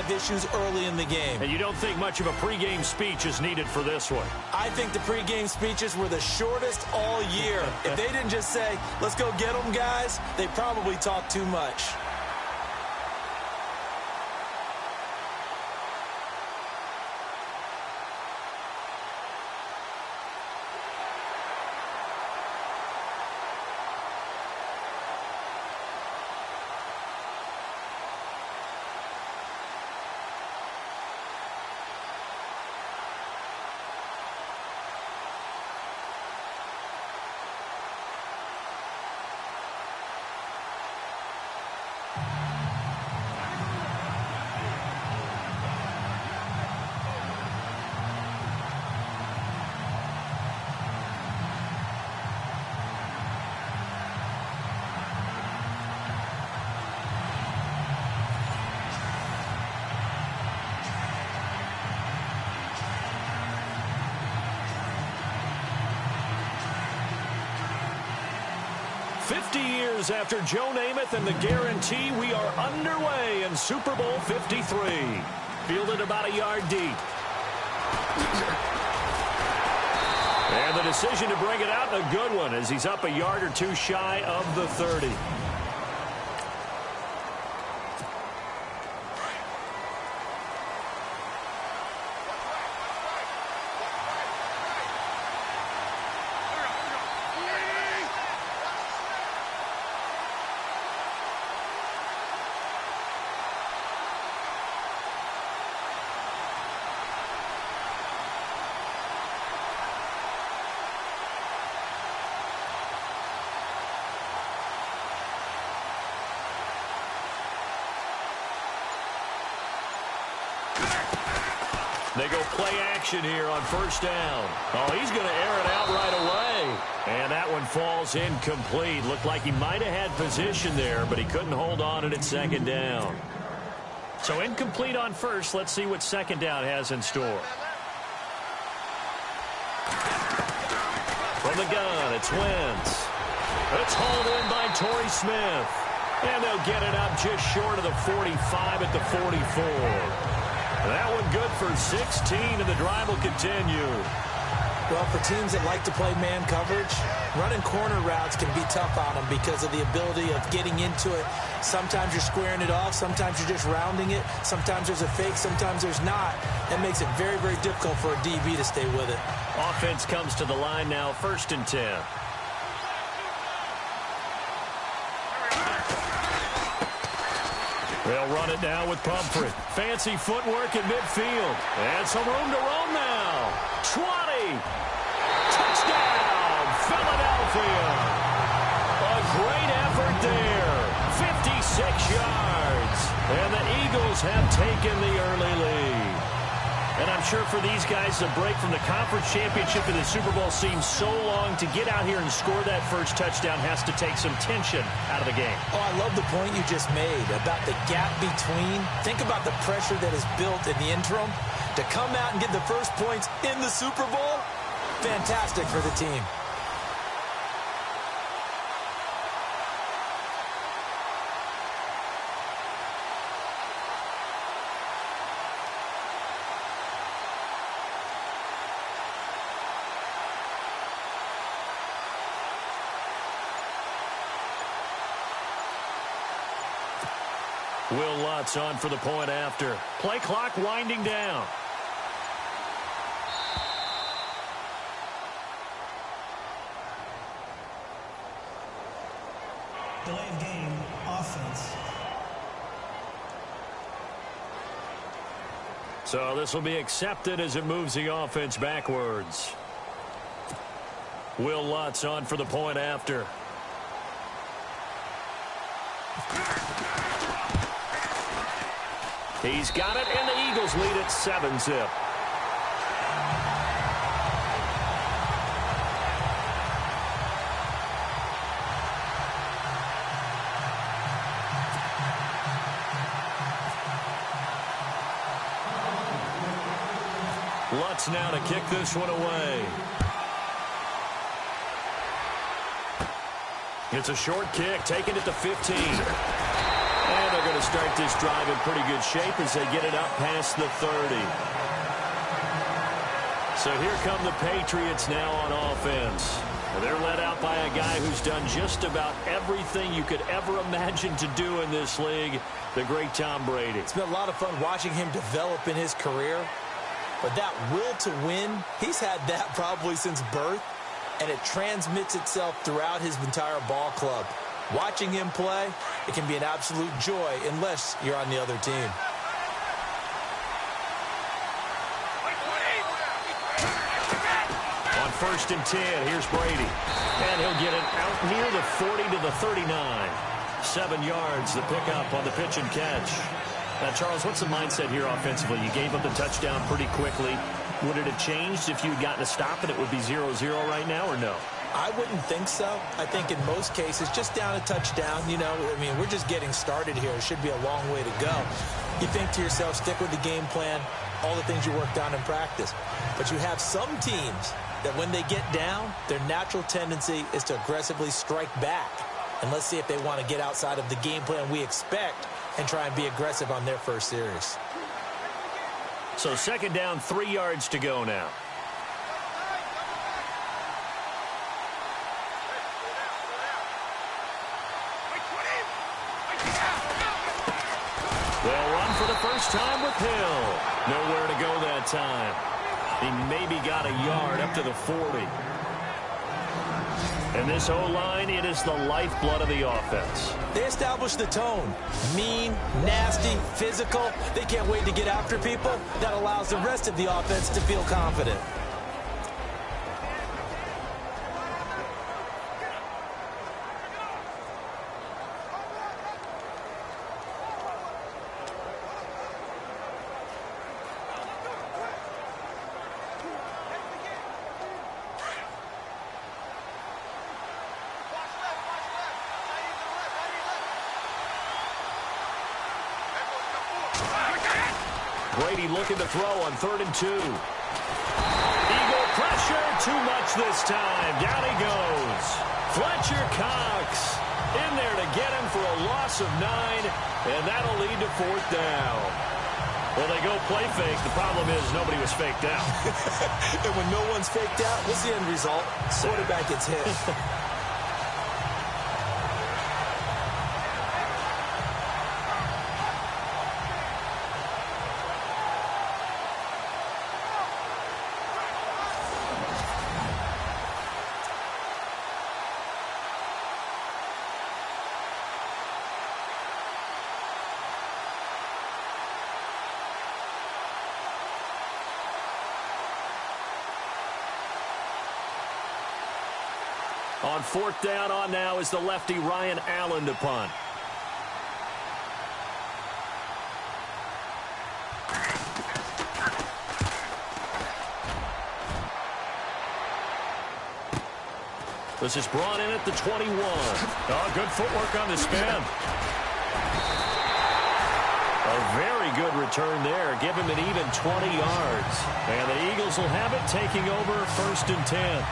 of issues early in the game. And you don't think much of a pregame speech is needed for this one? I think the pregame speeches were the shortest all year. If they didn't just say, let's go get them, guys, they probably talked too much. Years after Joe Namath and the guarantee, we are underway in Super Bowl 53. Fielded about a yard deep. And the decision to bring it out, a good one, as he's up a yard or two shy of the 30. They go play action here on first down. Oh, he's going to air it out right away. And that one falls incomplete. Looked like he might have had position there, but he couldn't hold on at second down. So incomplete on first. Let's see what second down has in store. From the gun, it's Wentz. It's hauled in by Torrey Smith. And they'll get it up just short of the 45 at the 44. That one good for 16, and the drive will continue. Well, for teams that like to play man coverage, running corner routes can be tough on them because of the ability of getting into it. Sometimes you're squaring it off. Sometimes you're just rounding it. Sometimes there's a fake. Sometimes there's not. That makes it very, very difficult for a DB to stay with it. Offense comes to the line now, 1st and 10. They'll run it now with Pumphrey. Fancy footwork in midfield. And some room to roam now. 20. Touchdown, Philadelphia. A great effort there. 56 yards. And the Eagles have taken the early lead. And I'm sure for these guys, the break from the conference championship to the Super Bowl seems so long. To get out here and score that first touchdown has to take some tension out of the game. Oh, I love the point you just made about the gap between. Think about the pressure that is built in the interim. To come out and get the first points in the Super Bowl, fantastic for the team. Will Lutz on for the point after. Play clock winding down. Delay of game, offense. So this will be accepted as it moves the offense backwards. Will Lutz on for the point after. He's got it, and the Eagles lead at 7-zip. Lutz now to kick this one away. It's a short kick, taking it to 15. And they're going to start this drive in pretty good shape as they get it up past the 30. So here come the Patriots now on offense. They're led out by a guy who's done just about everything you could ever imagine to do in this league, the great Tom Brady. It's been a lot of fun watching him develop in his career. But that will to win, he's had that probably since birth, and it transmits itself throughout his entire ball club. Watching him play, it can be an absolute joy unless you're on the other team. On 1st and 10, here's Brady. And he'll get it out near the 40 to the 39. 7 yards, the pickup on the pitch and catch. Now, Charles, what's the mindset here offensively? You gave up the touchdown pretty quickly. Would it have changed if you had gotten a stop and it would be 0-0 right now, or no? I wouldn't think so. I think in most cases, just down a touchdown, you know, I mean, we're just getting started here. It should be a long way to go. You think to yourself, stick with the game plan, all the things you worked on in practice. But you have some teams that when they get down, their natural tendency is to aggressively strike back. And let's see if they want to get outside of the game plan we expect and try and be aggressive on their first series. So 2nd down, 3 yards to go now. They'll run for the first time with Hill. Nowhere to go that time. He maybe got a yard up to the 40. And this O-line, it is the lifeblood of the offense. They established the tone. Mean, nasty, physical. They can't wait to get after people. That allows the rest of the offense to feel confident. Brady looking to throw on 3rd and 2. Eagle pressure, too much this time. Down he goes. Fletcher Cox in there to get him for a loss of 9, and that'll lead to 4th down. Well, they go play fake. The problem is nobody was faked out. And when no one's faked out, what's the end result? Quarterback gets hit. On 4th down on now is the lefty Ryan Allen to punt. This is brought in at the 21. Oh, good footwork on the spin. A very good return there. Give him an even 20 yards. And the Eagles will have it, taking over 1st and 10.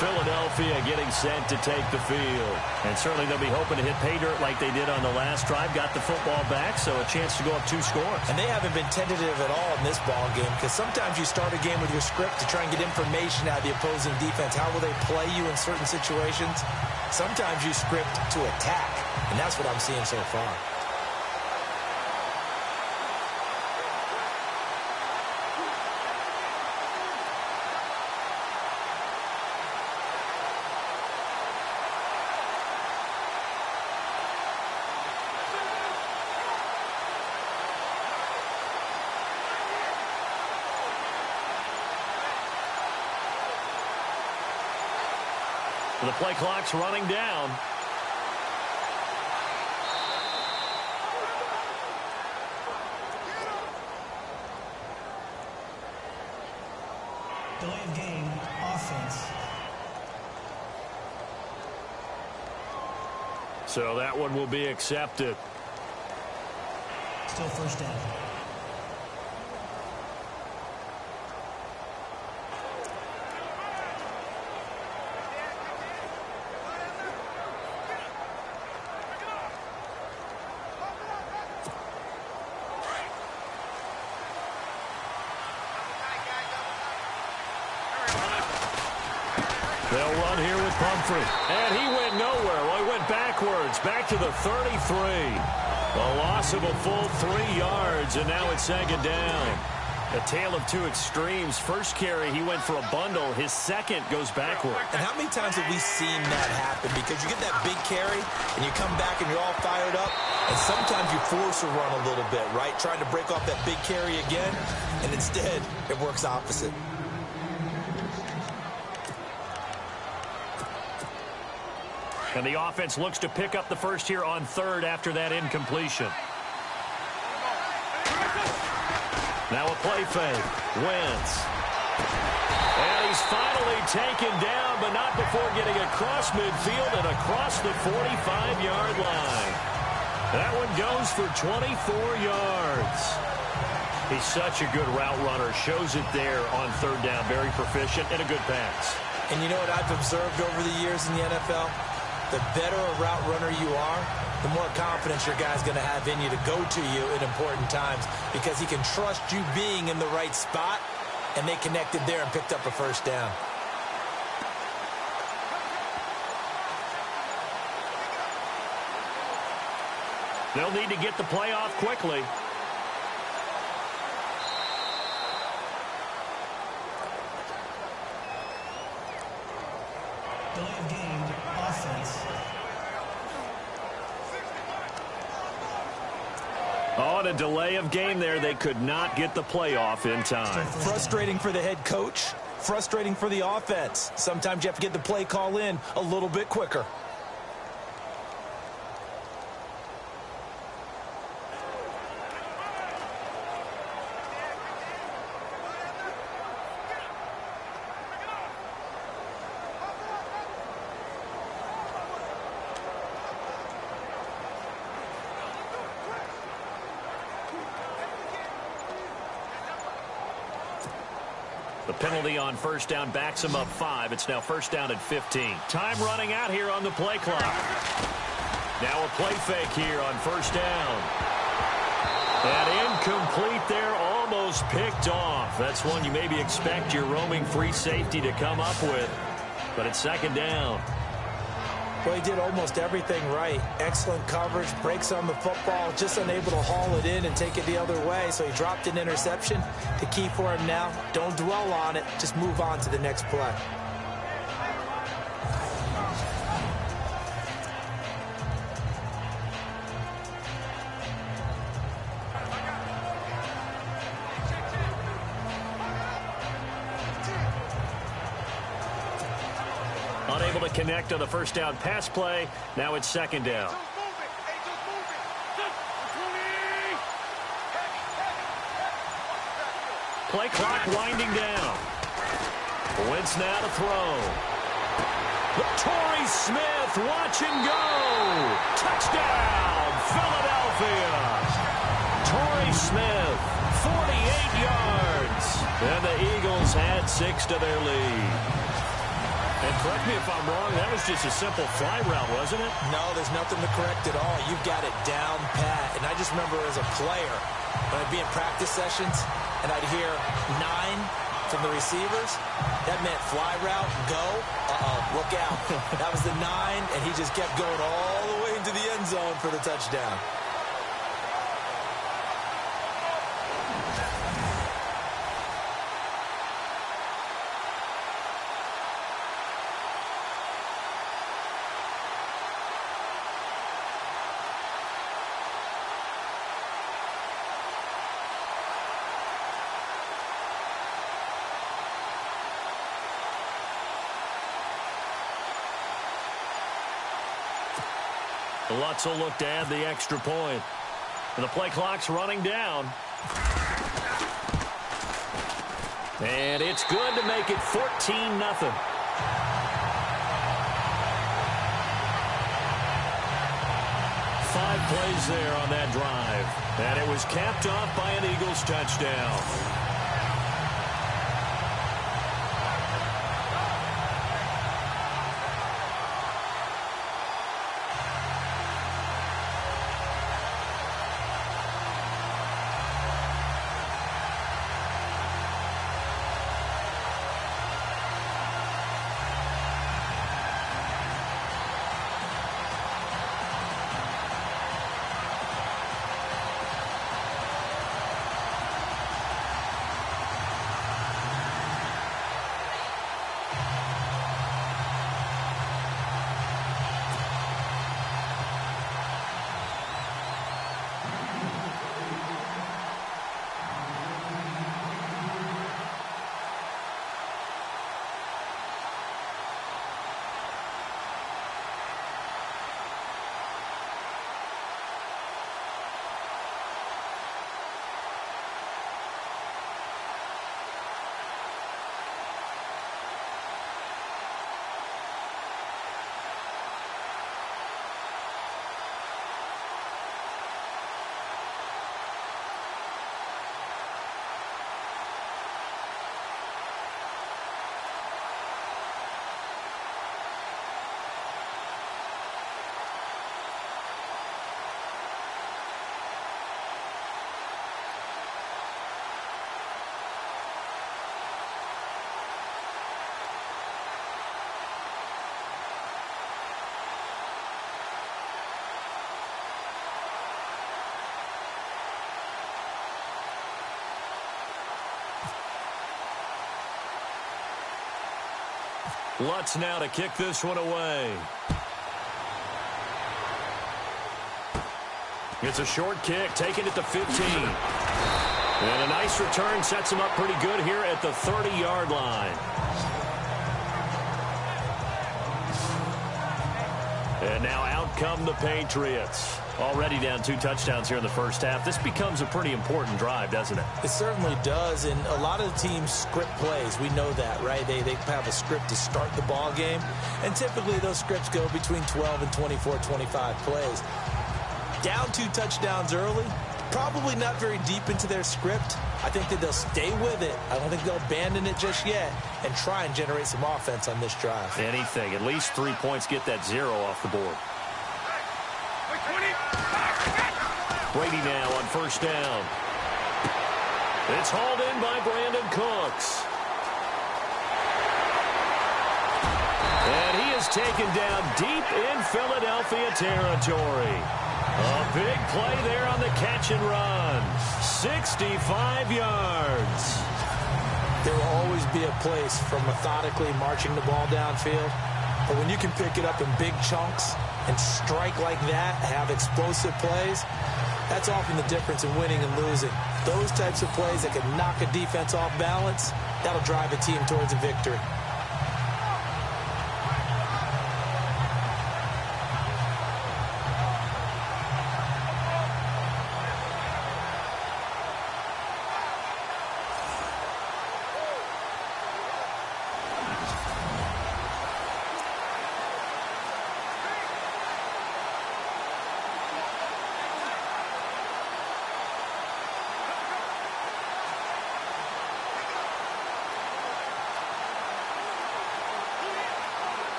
Philadelphia getting set to take the field. And certainly they'll be hoping to hit pay dirt like they did on the last drive. Got the football back, so a chance to go up 2 scores. And they haven't been tentative at all in this ball game, because sometimes you start a game with your script to try and get information out of the opposing defense. How will they play you in certain situations? Sometimes you script to attack, and that's what I'm seeing so far. The play clock's running down. Delay of game, offense. So that one will be accepted. Still 1st down. They'll run here with Pumphrey. And he went nowhere. Well, he went backwards, back to the 33. A loss of a full 3 yards, and now it's second down. A tale of two extremes. First carry, he went for a bundle. His second goes backward. And how many times have we seen that happen? Because you get that big carry, and you come back and you're all fired up, and sometimes you force a run a little bit, right? Trying to break off that big carry again, and instead, it works opposite. And the offense looks to pick up the first here on third after that incompletion. Now a play fake. Wentz. And he's finally taken down, but not before getting across midfield and across the 45-yard line. That one goes for 24 yards. He's such a good route runner. Shows it there on third down. Very proficient and a good pass. And you know what I've observed over the years in the NFL? The better a route runner you are, the more confidence your guy's going to have in you to go to you in important times because he can trust you being in the right spot, and they connected there and picked up a first down. They'll need to get the play off quickly. Delay of game, offense. On a delay of game there, they could not get the play off in time. Frustrating for the head coach, frustrating for the offense. Sometimes you have to get the play call in a little bit quicker. The penalty on first down backs him up 5. It's now first down at 15. Time running out here on the play clock. Now a play fake here on first down. And incomplete there, almost picked off. That's one you maybe expect your roaming free safety to come up with. But it's second down. Well, he did almost everything right. Excellent coverage, breaks on the football, just unable to haul it in and take it the other way. So he dropped an interception. The key for him now, don't dwell on it. Just move on to the next play. Unable to connect on the first down pass play. Now it's second down. Play clock winding down. Wentz now to throw. Torrey Smith, watch and go. Touchdown, Philadelphia. Torrey Smith, 48 yards. And the Eagles had 6 to their lead. And correct me if I'm wrong, that was just a simple fly route, wasn't it? No, there's nothing to correct at all. You've got it down pat. And I just remember as a player, when I'd be in practice sessions, and I'd hear 9 from the receivers, that meant fly route, go, look out. That was the 9, and he just kept going all the way into the end zone for the touchdown. Lutz will look to add the extra point. And the play clock's running down. And it's good to make it 14-0. Five plays there on that drive. And it was capped off by an Eagles touchdown. Lutz now to kick this one away. It's a short kick, taking it to 15. And a nice return sets him up pretty good here at the 30-yard line. And now out come the Patriots. Already down 2 touchdowns here in the first half. This becomes a pretty important drive, doesn't it? It certainly does, and a lot of the teams script plays. We know that, right? They have a script to start the ball game, and typically those scripts go between 12 and 24, 25 plays. Down 2 touchdowns early, probably not very deep into their script. I think that they'll stay with it. I don't think they'll abandon it just yet and try and generate some offense on this drive. Anything. At least 3 points, get that 0 off the board. Brady now on first down. It's hauled in by Brandon Cooks. And he is taken down deep in Philadelphia territory. A big play there on the catch and run. 65 yards. There will always be a place for methodically marching the ball downfield. But when you can pick it up in big chunks and strike like that, have explosive plays, that's often the difference in winning and losing. Those types of plays that can knock a defense off balance, that'll drive a team towards a victory.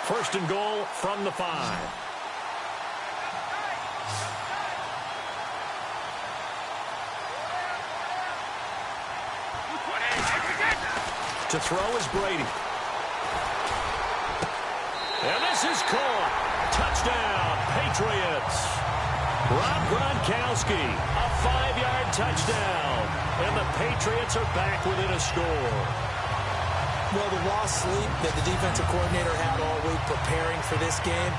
First and goal from the 5. To throw is Brady. And this is caught. Touchdown, Patriots. Rob Gronkowski, a 5-yard touchdown. And the Patriots are back within a score. Well, the lost sleep that the defensive coordinator had all week preparing for this game,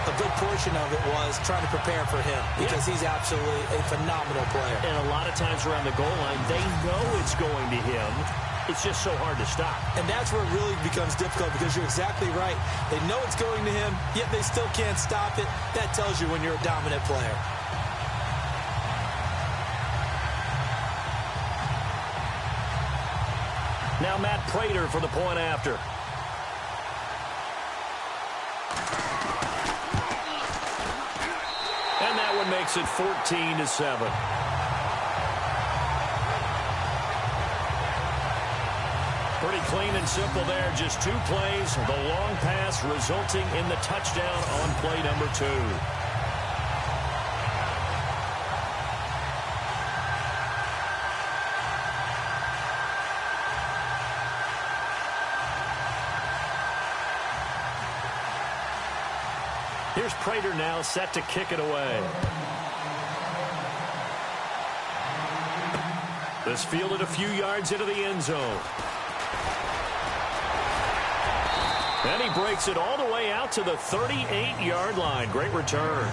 a good portion of it was trying to prepare for him because he's absolutely a phenomenal player. And a lot of times around the goal line, they know it's going to him. It's just so hard to stop. And that's where it really becomes difficult because you're exactly right. They know it's going to him, yet they still can't stop it. That tells you when you're a dominant player. Now Matt Prater for the point after. And that one makes it 14-7. Pretty clean and simple there. Just 2 plays. The long pass resulting in the touchdown on play number 2. Here's Prater now set to kick it away. This fielded a few yards into the end zone. And he breaks it all the way out to the 38-yard line. Great return.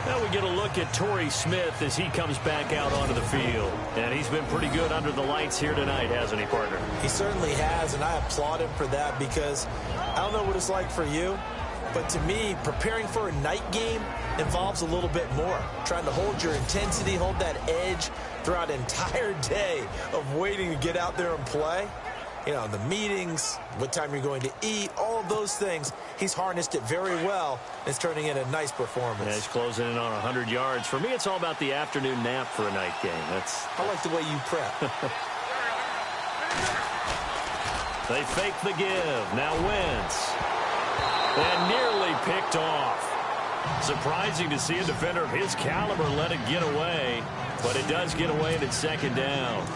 Now we get a look at Torrey Smith as he comes back out onto the field. And he's been pretty good under the lights here tonight, hasn't he, partner? He certainly has, and I applaud him for that because I don't know what it's like for you, but to me, preparing for a night game involves a little bit more. Trying to hold your intensity, hold that edge throughout an entire day of waiting to get out there and play. You know, the meetings, what time you're going to eat, all of those things. He's harnessed it very well. It's turning in a nice performance. Yeah, he's closing in on 100 yards. For me, it's all about the afternoon nap for a night game. I like the way you prep. They fake the give. Now Wentz. And nearly picked off. Surprising to see a defender of his caliber let it get away. But it does get away and it's second down.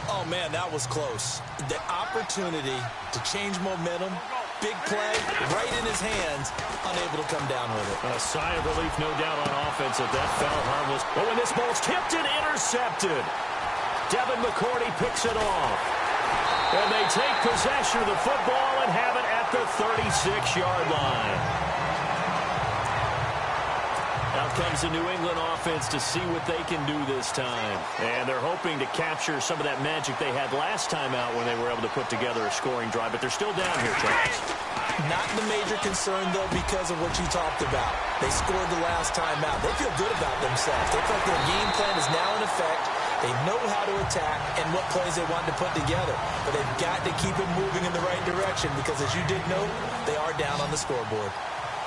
Oh, man, that was close. The opportunity to change momentum, big play, right in his hands, unable to come down with it. A sigh of relief, no doubt, on offense if that fell harmless. But when this ball's tipped and intercepted, Devin McCourty picks it off. And they take possession of the football and have it at the 36-yard line. Out comes the New England offense to see what they can do this time. And they're hoping to capture some of that magic they had last time out when they were able to put together a scoring drive. But they're still down here, Charles. Not the major concern, though, because of what you talked about. They scored the last time out. They feel good about themselves. They feel like their game plan is now in effect. They know how to attack and what plays they want to put together. But they've got to keep it moving in the right direction because, as you did note, they are down on the scoreboard.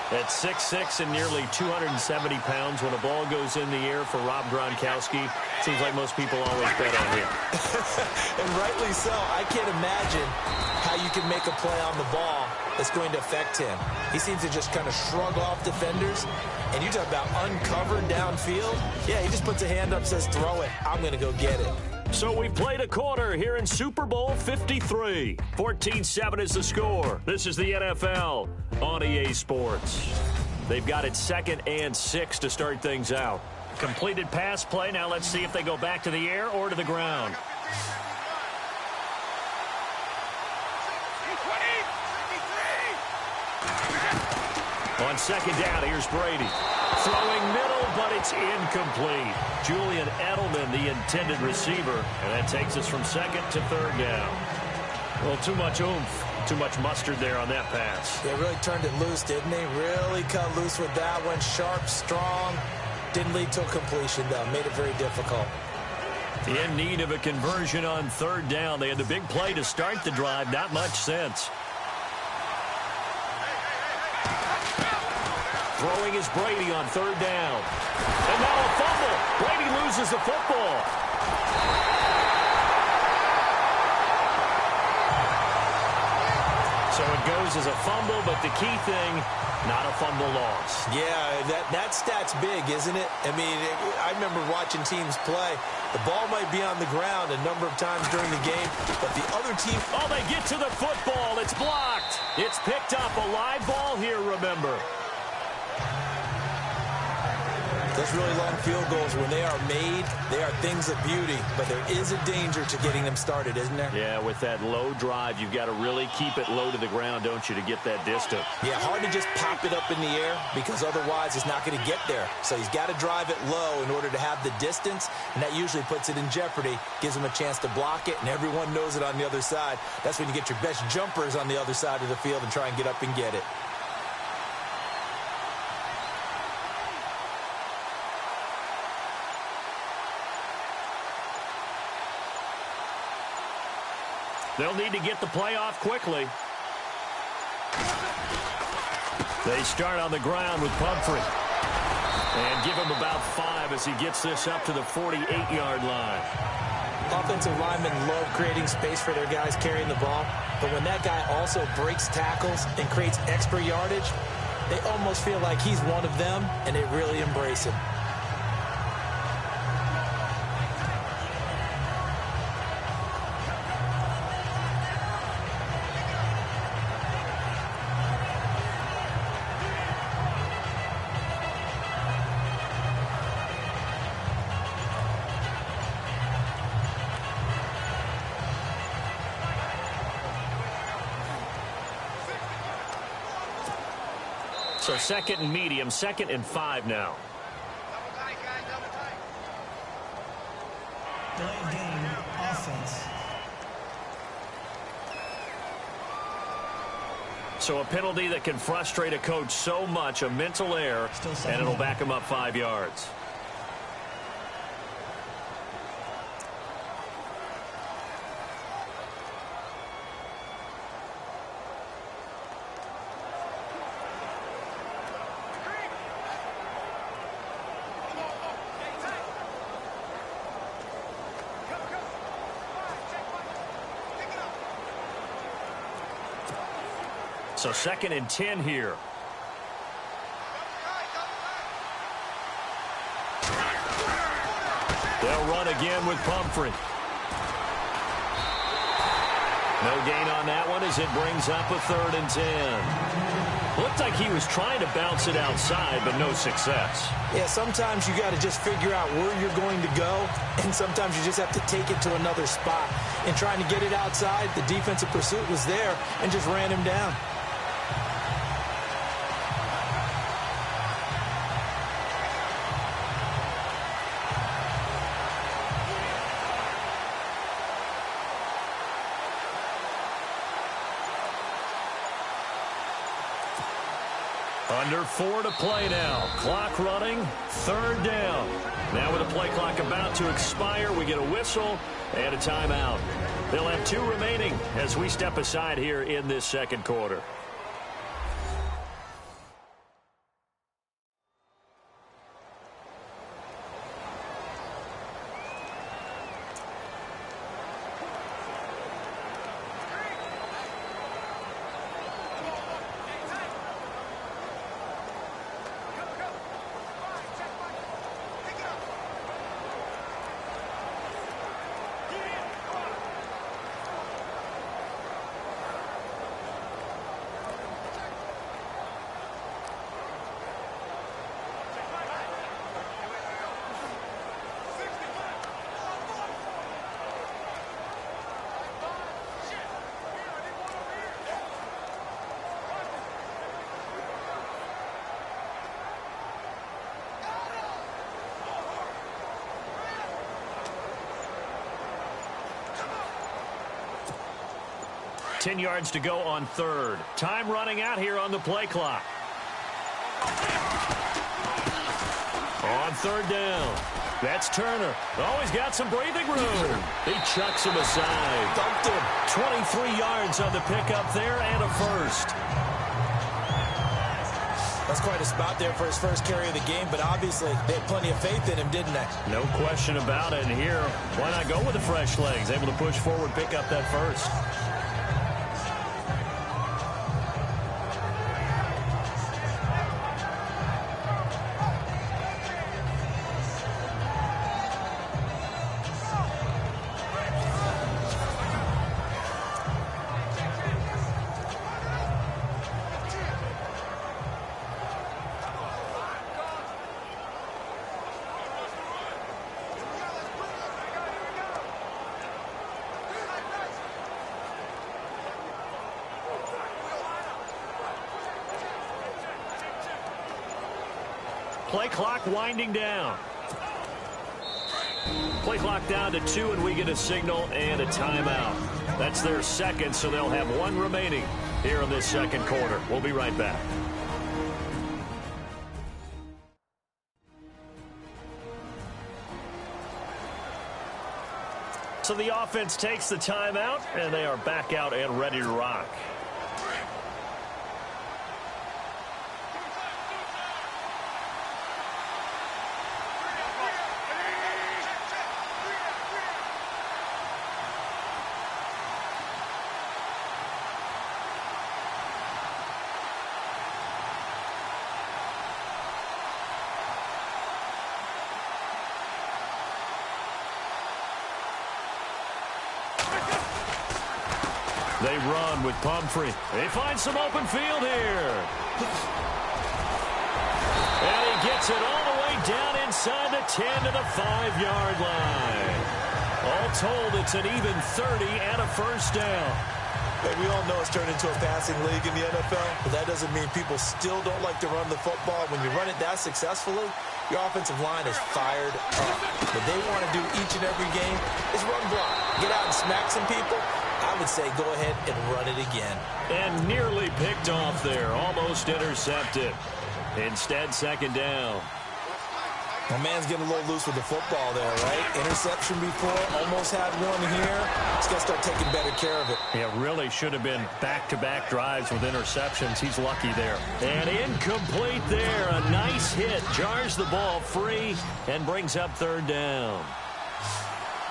At 6'6" and nearly 270 pounds, when a ball goes in the air for Rob Gronkowski, seems like most people always bet on him. And rightly so. I can't imagine how you can make a play on the ball that's going to affect him. He seems to just kind of shrug off defenders. And you talk about uncovered downfield. Yeah, he just puts a hand up, says, throw it. I'm going to go get it. So we've played a quarter here in Super Bowl 53. 14-7 is the score. This is the NFL on EA Sports. They've got it 2nd and 6 to start things out. Completed pass play. Now let's see if they go back to the air or to the ground. On 2nd down, here's Brady. Throwing middle, but it's incomplete. Julian Edelman, the intended receiver, and that takes us from 2nd to 3rd down. Well, too much oomph, too much mustard there on that pass. They really turned it loose, didn't they? Really cut loose with that one. Sharp, strong. Didn't lead to a completion, though. Made it very difficult. In need of a conversion on 3rd down. They had the big play to start the drive. Not much sense. Throwing is Brady on 3rd down. And now a fumble. Brady loses the football. So it goes as a fumble, but the key thing, not a fumble loss. Yeah, that stat's big, isn't it? I mean, I remember watching teams play. The ball might be on the ground a number of times during the game, but the other team... Oh, they get to the football. It's blocked. It's picked up. A live ball here, remember. Those really long field goals, when they are made, they are things of beauty. But there is a danger to getting them started, isn't there? Yeah, with that low drive, you've got to really keep it low to the ground, don't you, to get that distance. Yeah, hard to just pop it up in the air because otherwise it's not going to get there. So he's got to drive it low in order to have the distance, and that usually puts it in jeopardy, gives him a chance to block it, and everyone knows it on the other side. That's when you get your best jumpers on the other side of the field and try and get up and get it. They'll need to get the play off quickly. They start on the ground with Pumphrey. And give him about 5 as he gets this up to the 48-yard line. Offensive linemen love creating space for their guys carrying the ball. But when that guy also breaks tackles and creates extra yardage, they almost feel like he's one of them, and they really embrace him. So 2nd and medium, 2nd and 5 now. Delayed game, offense. So a penalty that can frustrate a coach so much, a mental error, and it'll back him up 5 yards. So 2nd and 10 here. They'll run again with Pumphrey. No gain on that one as it brings up a 3rd and 10. Looked like he was trying to bounce it outside, but no success. Yeah, sometimes you got to just figure out where you're going to go, and sometimes you just have to take it to another spot. And trying to get it outside, the defensive pursuit was there and just ran him down. Under 4 to play now. Clock running. 3rd down. Now with the play clock about to expire, we get a whistle and a timeout. They'll have 2 remaining as we step aside here in this 2nd quarter. Ten yards to go on 3rd. Time running out here on the play clock. On 3rd down. That's Turner. Oh, he's got some breathing room. He chucks him aside. Dumped him. 23 yards on the pickup there and a 1st. That's quite a spot there for his first carry of the game, but obviously they had plenty of faith in him, didn't they? No question about it. And here, why not go with the fresh legs? Able to push forward, pick up that 1st. Play clock winding down. Play clock down to 2, and we get a signal and a timeout. That's their 2nd, so they'll have 1 remaining here in this 2nd quarter. We'll be right back. So the offense takes the timeout, and they are back out and ready to rock. They run with Pumphrey. They find some open field here. And he gets it all the way down inside the 10 to the 5-yard line. All told, it's an even 30 and a 1st down. Hey, we all know it's turned into a passing league in the NFL, but that doesn't mean people still don't like to run the football. When you run it that successfully, your offensive line is fired up. What they want to do each and every game is run block. Get out and smack some people. I would say go ahead and run it again. And nearly picked off there. Almost intercepted. Instead, 2nd down. My man's getting a little loose with the football there, right? Interception before, almost had one here. He's got to start taking better care of it. Yeah, really should have been back-to-back drives with interceptions. He's lucky there. And incomplete there. A nice hit. Jars the ball free and brings up 3rd down.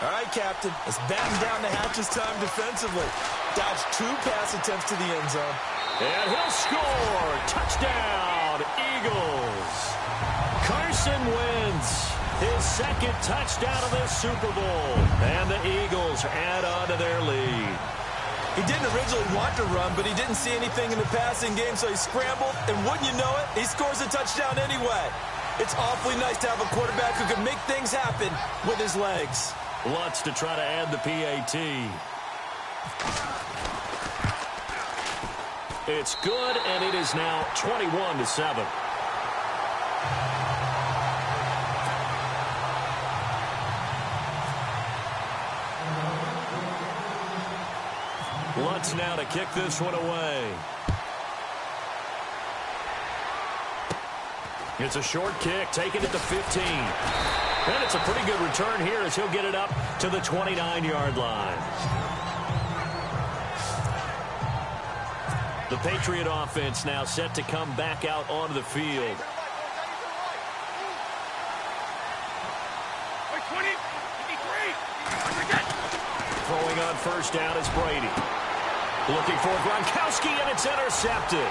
All right, Captain. Let's batten down the hatches time defensively. Dodge 2 pass attempts to the end zone. And he'll score. Touchdown, Eagles. Carson Wentz, his 2nd touchdown of this Super Bowl. And the Eagles add on to their lead. He didn't originally want to run, but he didn't see anything in the passing game, so he scrambled, and wouldn't you know it, he scores a touchdown anyway. It's awfully nice to have a quarterback who can make things happen with his legs. Lutz to try to add the PAT. It's good, and it is now 21-7. Lutz now to kick this one away. It's a short kick, taking it to 15. And it's a pretty good return here as he'll get it up to the 29-yard line. The Patriot offense now set to come back out onto the field. Throwing on first down is Brady. Looking for Gronkowski, and it's intercepted.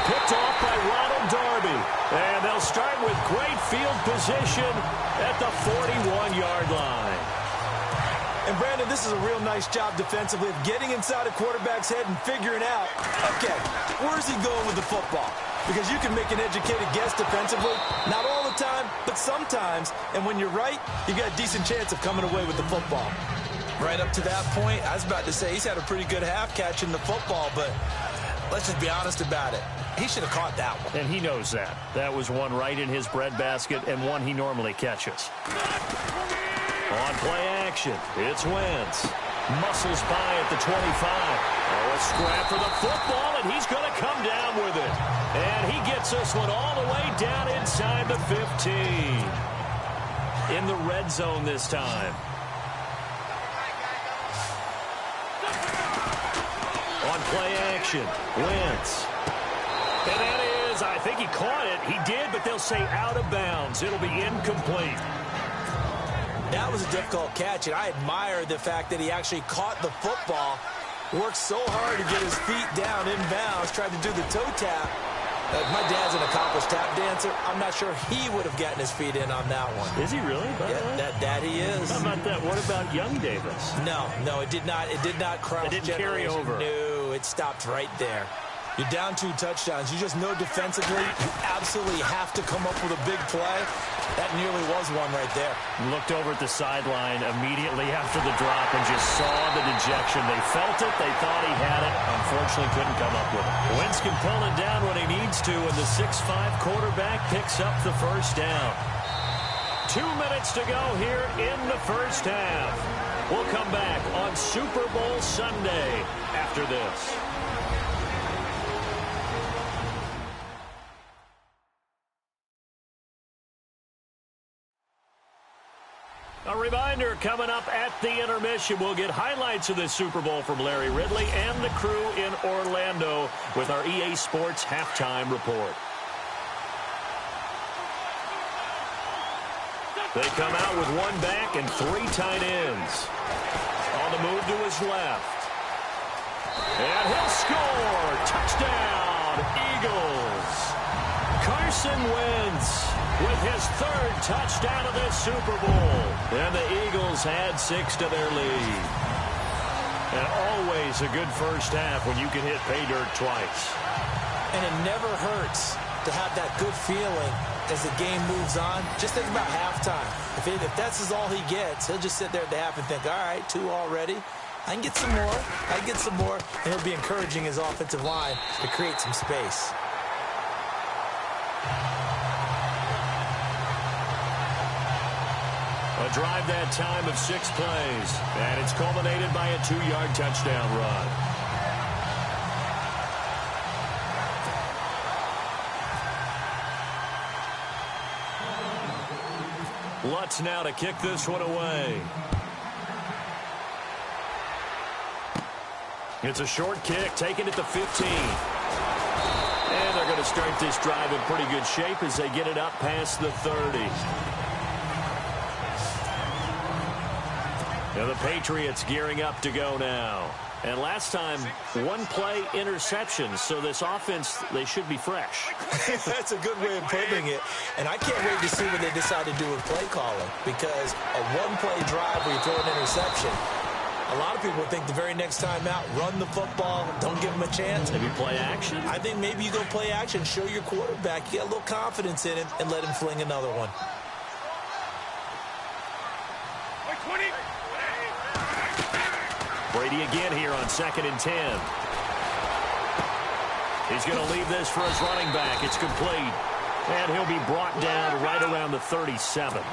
Picked off by Ronald Darby. And they'll start with great field position at the 41-yard line. And, Brandon, this is a real nice job defensively of getting inside a quarterback's head and figuring out, okay, where's he going with the football? Because you can make an educated guess defensively, not all the time, but sometimes. And when you're right, you got a decent chance of coming away with the football. Right up to that point, I was about to say he's had a pretty good half catching the football, but let's just be honest about it. He should have caught that one. And he knows that. That was one right in his breadbasket and one he normally catches. On play action, it's Wentz. Muscles by at the 25. Oh, a scrap for the football, and he's going to come down with it. And he gets this one all the way down inside the 15. In the red zone this time. On play action, Wentz. And that is, I think he caught it. He did, but they'll say out of bounds. It'll be incomplete. That was a difficult catch, and I admire the fact that he actually caught the football, worked so hard to get his feet down inbounds, tried to do the toe tap. My dad's an accomplished tap dancer. I'm not sure he would have gotten his feet in on that one. Is he really? Yeah, that he is. How about that? What about young Davis? No, it did not. It did not cross. It didn't carry over. No, it stopped right there. You're down 2 touchdowns. You just know defensively you absolutely have to come up with a big play. That nearly was one right there. Looked over at the sideline immediately after the drop and just saw the dejection. They felt it. They thought he had it. Unfortunately, couldn't come up with it. Wentz can pull it down when he needs to, and the 6'5 quarterback picks up the first down. 2 minutes to go here in the first half. We'll come back on Super Bowl Sunday after this. A reminder, coming up at the intermission, we'll get highlights of this Super Bowl from Larry Ridley and the crew in Orlando with our EA Sports halftime report. They come out with 1 back and 3 tight ends. On the move to his left. And he'll score! Touchdown, Eagles! Carson Wentz with his 3rd touchdown of this Super Bowl. And the Eagles add 6 to their lead. And always a good first half when you can hit pay dirt twice. And it never hurts to have that good feeling as the game moves on. Just think about halftime. If that's all he gets, he'll just sit there at the half and think, all right, 2 already. I can get some more. I can get some more. And he'll be encouraging his offensive line to create some space. A drive that time of 6 plays. And it's culminated by a 2-yard touchdown run. Lutz now to kick this one away. It's a short kick, taking it to 15. And they're going to start this drive in pretty good shape as they get it up past the 30. Now the Patriots gearing up to go now. And last time, 1-play interception. So this offense, they should be fresh. That's a good way of putting it. And I can't wait to see what they decide to do with play calling. Because a 1-play drive where you throw an interception, A lot of people think the very next time out, run the football, don't give him a chance. Maybe play action? I think maybe you go play action, show your quarterback, you get a little confidence in him, and let him fling another one. Brady again here on 2nd and 10. He's going to leave this for his running back. It's complete. And he'll be brought down right around the 37.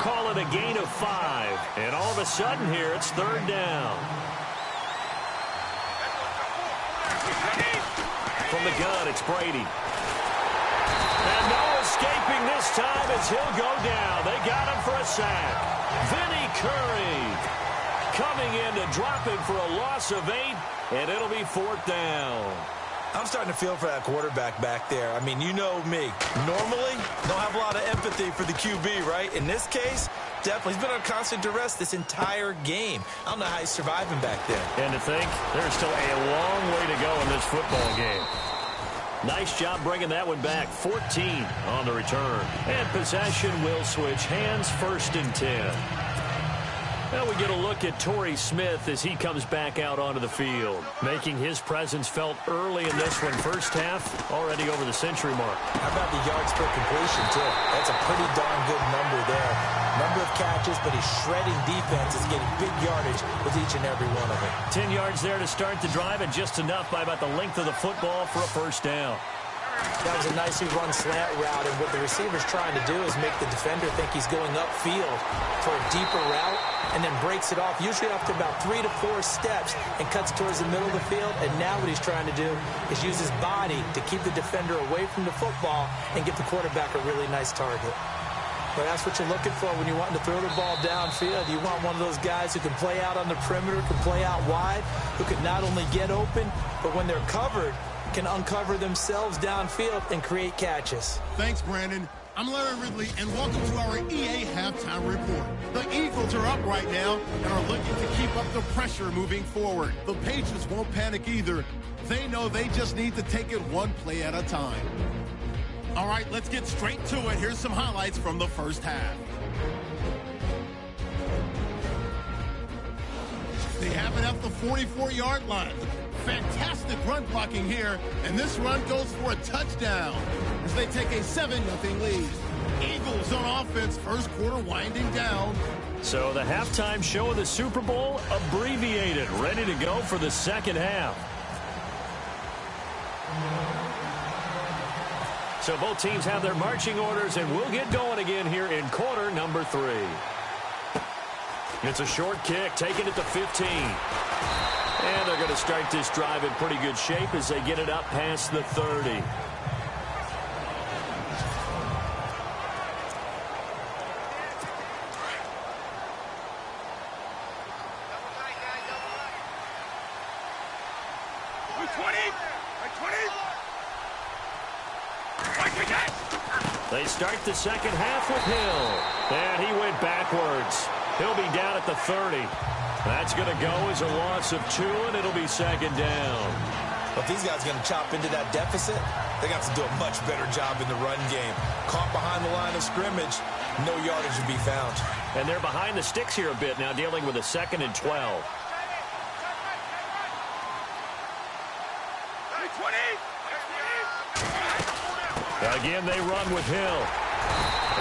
Call it a gain of 5. And all of a sudden here, it's 3rd down. From the gun, it's Brady. And no escaping this time as he'll go down. They got him for a sack. Vinny Curry coming in to drop him for a loss of 8, and it'll be 4th down. I'm starting to feel for that quarterback back there. I mean, you know me. Normally, don't have a lot of empathy for the QB, right? In this case, definitely. He's been on constant duress this entire game. I don't know how he's surviving back there. And to think, there's still a long way to go in this football game. Nice job bringing that one back. 14 on the return. And possession will switch hands, 1st and 10. Now we get a look at Torrey Smith as he comes back out onto the field, making his presence felt early in this one. First half, already over the century mark. How about the yards per completion, too? That's a pretty darn good number there. Number of catches, but he's shredding defenses, getting big yardage with each and every one of them. 10 yards there to start the drive, and just enough by about the length of the football for a 1st down. That was a nicely run slant route, and what the receiver's trying to do is make the defender think he's going upfield for a deeper route, and then breaks it off, usually after about 3 to 4 steps, and cuts towards the middle of the field. And now what he's trying to do is use his body to keep the defender away from the football and get the quarterback a really nice target. But that's what you're looking for when you're wanting to throw the ball downfield. You want one of those guys who can play out on the perimeter, can play out wide, who can not only get open, but when they're covered, can uncover themselves downfield and create catches. Thanks, Brandon. I'm Larry Ridley, and welcome to our EA Halftime Report. The Eagles are up right now and are looking to keep up the pressure moving forward. The Patriots won't panic either. They know they just need to take it one play at a time. All right, let's get straight to it. Here's some highlights from the first half. They have it at the 44-yard line. Fantastic run blocking here, and this run goes for a touchdown as they take a 7-0 lead. Eagles on offense, first quarter winding down. So the halftime show of the Super Bowl abbreviated, ready to go for the second half. So both teams have their marching orders, and we'll get going again here in quarter number 3. It's a short kick, taking it to 15. And they're going to start this drive in pretty good shape as they get it up past the 30. They start the second half with Hill. And he went backwards. He'll be down at the 30. That's going to go as a loss of 2, and it'll be second down. But these guys are going to chop into that deficit. They got to do a much better job in the run game. Caught behind the line of scrimmage, no yardage to be found. And they're behind the sticks here a bit now, dealing with a 2nd and 12. Again, they run with Hill.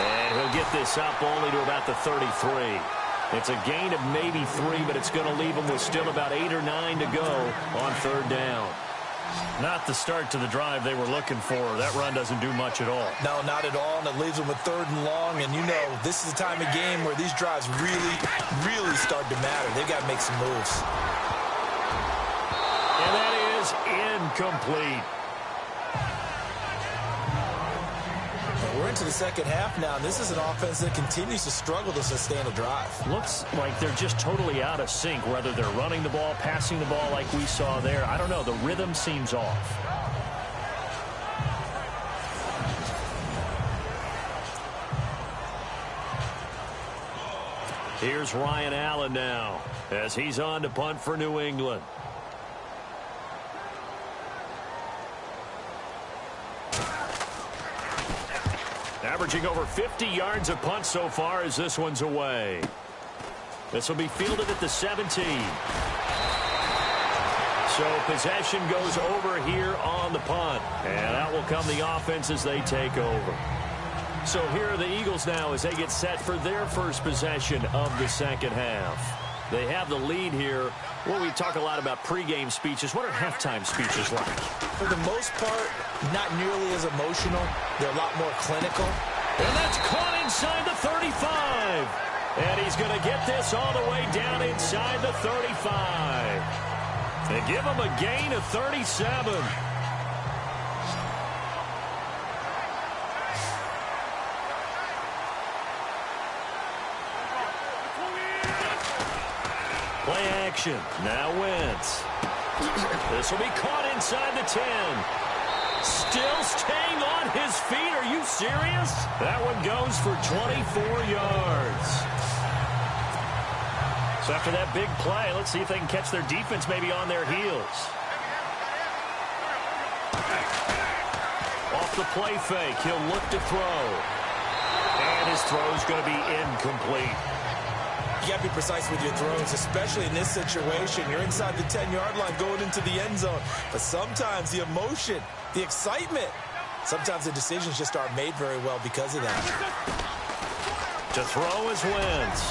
And he'll get this up only to about the 33. It's a gain of maybe 3, but it's going to leave them with still about 8 or 9 to go on 3rd down. Not the start to the drive they were looking for. That run doesn't do much at all. No, not at all, and it leaves them with 3rd and long. And you know, this is the time of game where these drives really start to matter. They've got to make some moves. And that is incomplete. We're into the second half now, and this is an offense that continues to struggle to sustain a drive. Looks like they're just totally out of sync, whether they're running the ball, passing the ball like we saw there. I don't know. The rhythm seems off. Here's Ryan Allen now as he's on to punt for New England. Averaging over 50 yards a punt so far as this one's away. This will be fielded at the 17. So possession goes over here on the punt. And out will come the offense as they take over. So here are the Eagles now as they get set for their first possession of the second half. They have the lead here. Well, we talk a lot about pregame speeches. What are halftime speeches like? For the most part, not nearly as emotional. They're a lot more clinical. And that's caught inside the 35. And he's going to get this all the way down inside the 35. They give him a gain of 37. Play action. Now Wentz. This will be caught inside the 10. Still staying on his feet. Are you serious? That one goes for 24 yards. So after that big play, let's see if they can catch their defense maybe on their heels. Off the play fake, he'll look to throw. And his throw's going to be incomplete. You got to be precise with your throws, especially in this situation. You're inside the 10-yard line going into the end zone. But sometimes the emotion, the excitement, sometimes the decisions just aren't made very well because of that. To throw is Wentz.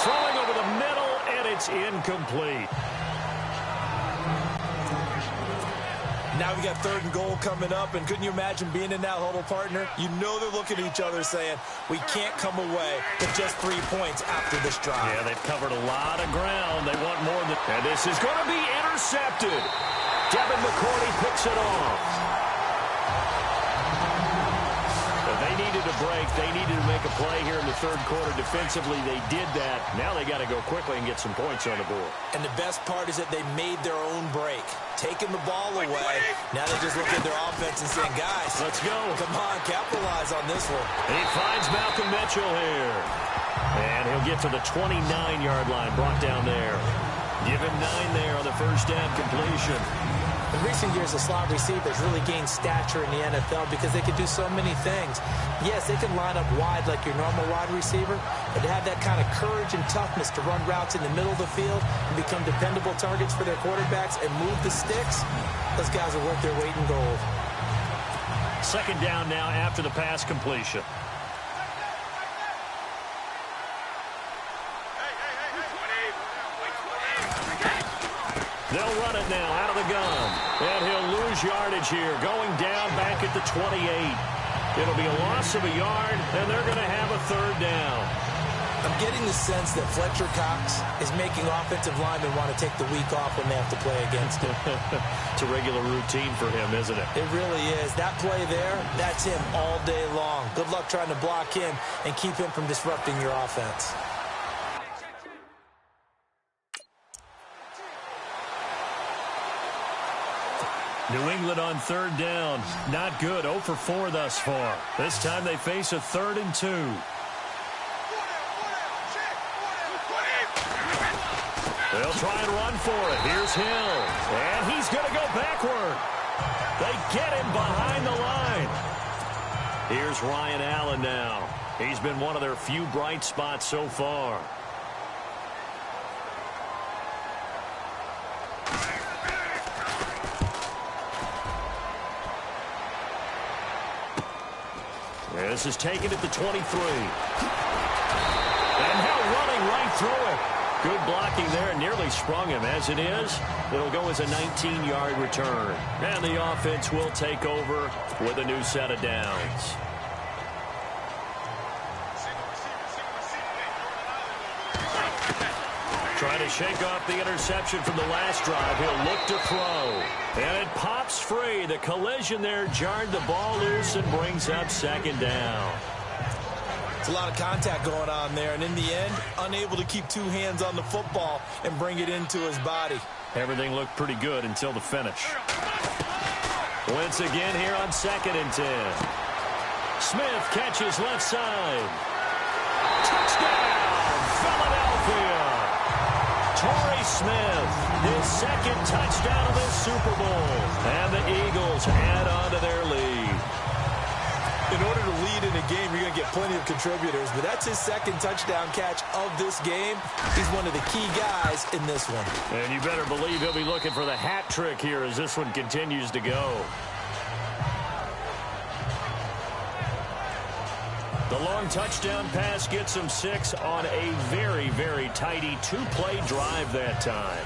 Throwing over the middle, and it's incomplete. Now we got 3rd and goal coming up, and couldn't you imagine being in that huddle, partner? You know they're looking at each other saying, we can't come away with just 3 points after this drive. Yeah, they've covered a lot of ground. They want more than... And this is going to be intercepted. Devin McCourty picks it off. They needed a break. They needed to make a play here in the 3rd quarter. Defensively, they did that. Now they got to go quickly and get some points on the board. And the best part is that they made their own break, taking the ball away. Now they just look at their offense and saying, guys, let's go. Come on, capitalize on this one. He finds Malcolm Mitchell here. And he'll get to the 29-yard line, brought down there. Give him 9 there on the first down completion. In recent years, the slot receivers really gained stature in the NFL because they can do so many things. Yes, they can line up wide like your normal wide receiver, but to have that kind of courage and toughness to run routes in the middle of the field and become dependable targets for their quarterbacks and move the sticks, those guys are worth their weight in gold. Second down now after the pass completion. They'll run it now out of the gun. And he'll lose yardage here, going down back at the 28. It'll be a loss of a yard, and they're going to have a 3rd down. I'm getting the sense that Fletcher Cox is making offensive linemen want to take the week off when they have to play against him. It's a regular routine for him, isn't it? It really is. That play there, that's him all day long. Good luck trying to block him and keep him from disrupting your offense. New England on 3rd down. Not good. 0 for 4 thus far. This time they face a 3rd and 2. They'll try and run for it. Here's Hill. And he's going to go backward. They get him behind the line. Here's Ryan Allen now. He's been one of their few bright spots so far. This is taken at the 23. And now running right through it. Good blocking there, and nearly sprung him. As it is, it'll go as a 19-yard return. And the offense will take over with a new set of downs. Trying to shake off the interception from the last drive. He'll look to throw. And it pops free. The collision there jarred the ball loose and brings up 2nd down. It's a lot of contact going on there, and in the end, unable to keep 2 hands on the football and bring it into his body. Everything looked pretty good until the finish. Wentz again here on 2nd and 10. Smith catches left side. Touchdown, Philadelphia. Torrey Smith, his 2nd touchdown of this Super Bowl. And the Eagles add on to their lead. In order to lead in a game, you're going to get plenty of contributors, but that's his second touchdown catch of this game. He's one of the key guys in this one. And you better believe he'll be looking for the hat trick here as this one continues to go. The long touchdown pass gets him 6 on a very, very tidy two-play drive that time.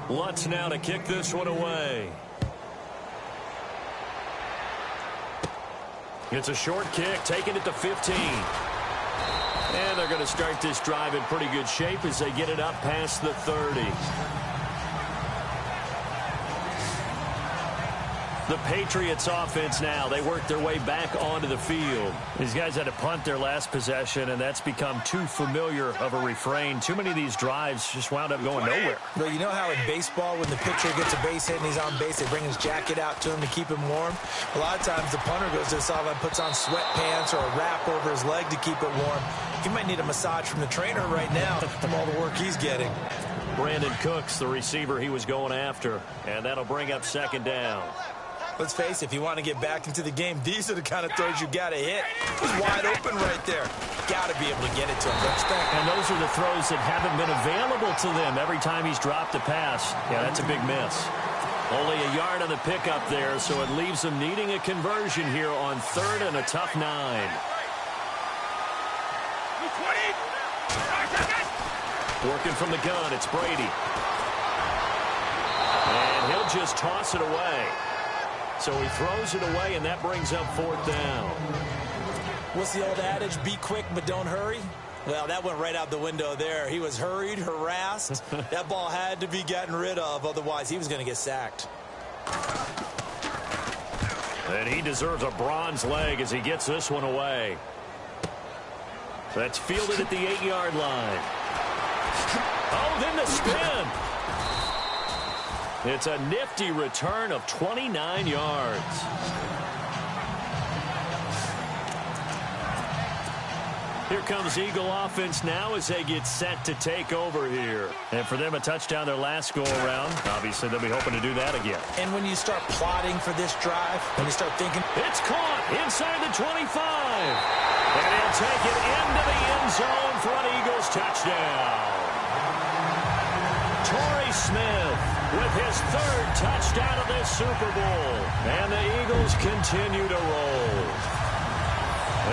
Lutz now to kick this one away. It's a short kick, taking it to 15. And they're going to start this drive in pretty good shape as they get it up past the 30. The Patriots offense now. They work their way back onto the field. These guys had to punt their last possession, and that's become too familiar of a refrain. Too many of these drives just wound up going nowhere. Well, you know how in baseball, when the pitcher gets a base hit and he's on base, they bring his jacket out to him to keep him warm? A lot of times the punter goes to the sideline, puts on sweatpants or a wrap over his leg to keep it warm. He might need a massage from the trainer right now from all the work he's getting. Brandon Cooks, the receiver he was going after, and that'll bring up second down. Let's face it, if you want to get back into the game, these are the kind of throws you got to hit. He's wide open right there. Got to be able to get it to him, don't you think? And those are the throws that haven't been available to them every time he's dropped a pass. Yeah, that's a big miss. Only a yard on the pickup there, so it leaves them needing a conversion here on 3rd and a tough 9. Working from the gun, it's Brady. And he'll just toss it away. So he throws it away, and that brings up 4th down. What's the old adage? Be quick, but don't hurry? Well, that went right out the window there. He was hurried, harassed. That ball had to be gotten rid of, otherwise he was going to get sacked. And he deserves a bronze leg as he gets this one away. That's fielded at the 8-yard line. Oh, then the spin. It's a nifty return of 29 yards. Here comes Eagle offense now as they get set to take over here. And for them, a touchdown their last go-around. Obviously, they'll be hoping to do that again. And when you start plotting for this drive, when you start thinking... It's caught inside the 25. And he'll take it into the end zone for an Eagles touchdown. Torrey Smith with his 3rd touchdown of this Super Bowl. And the Eagles continue to roll.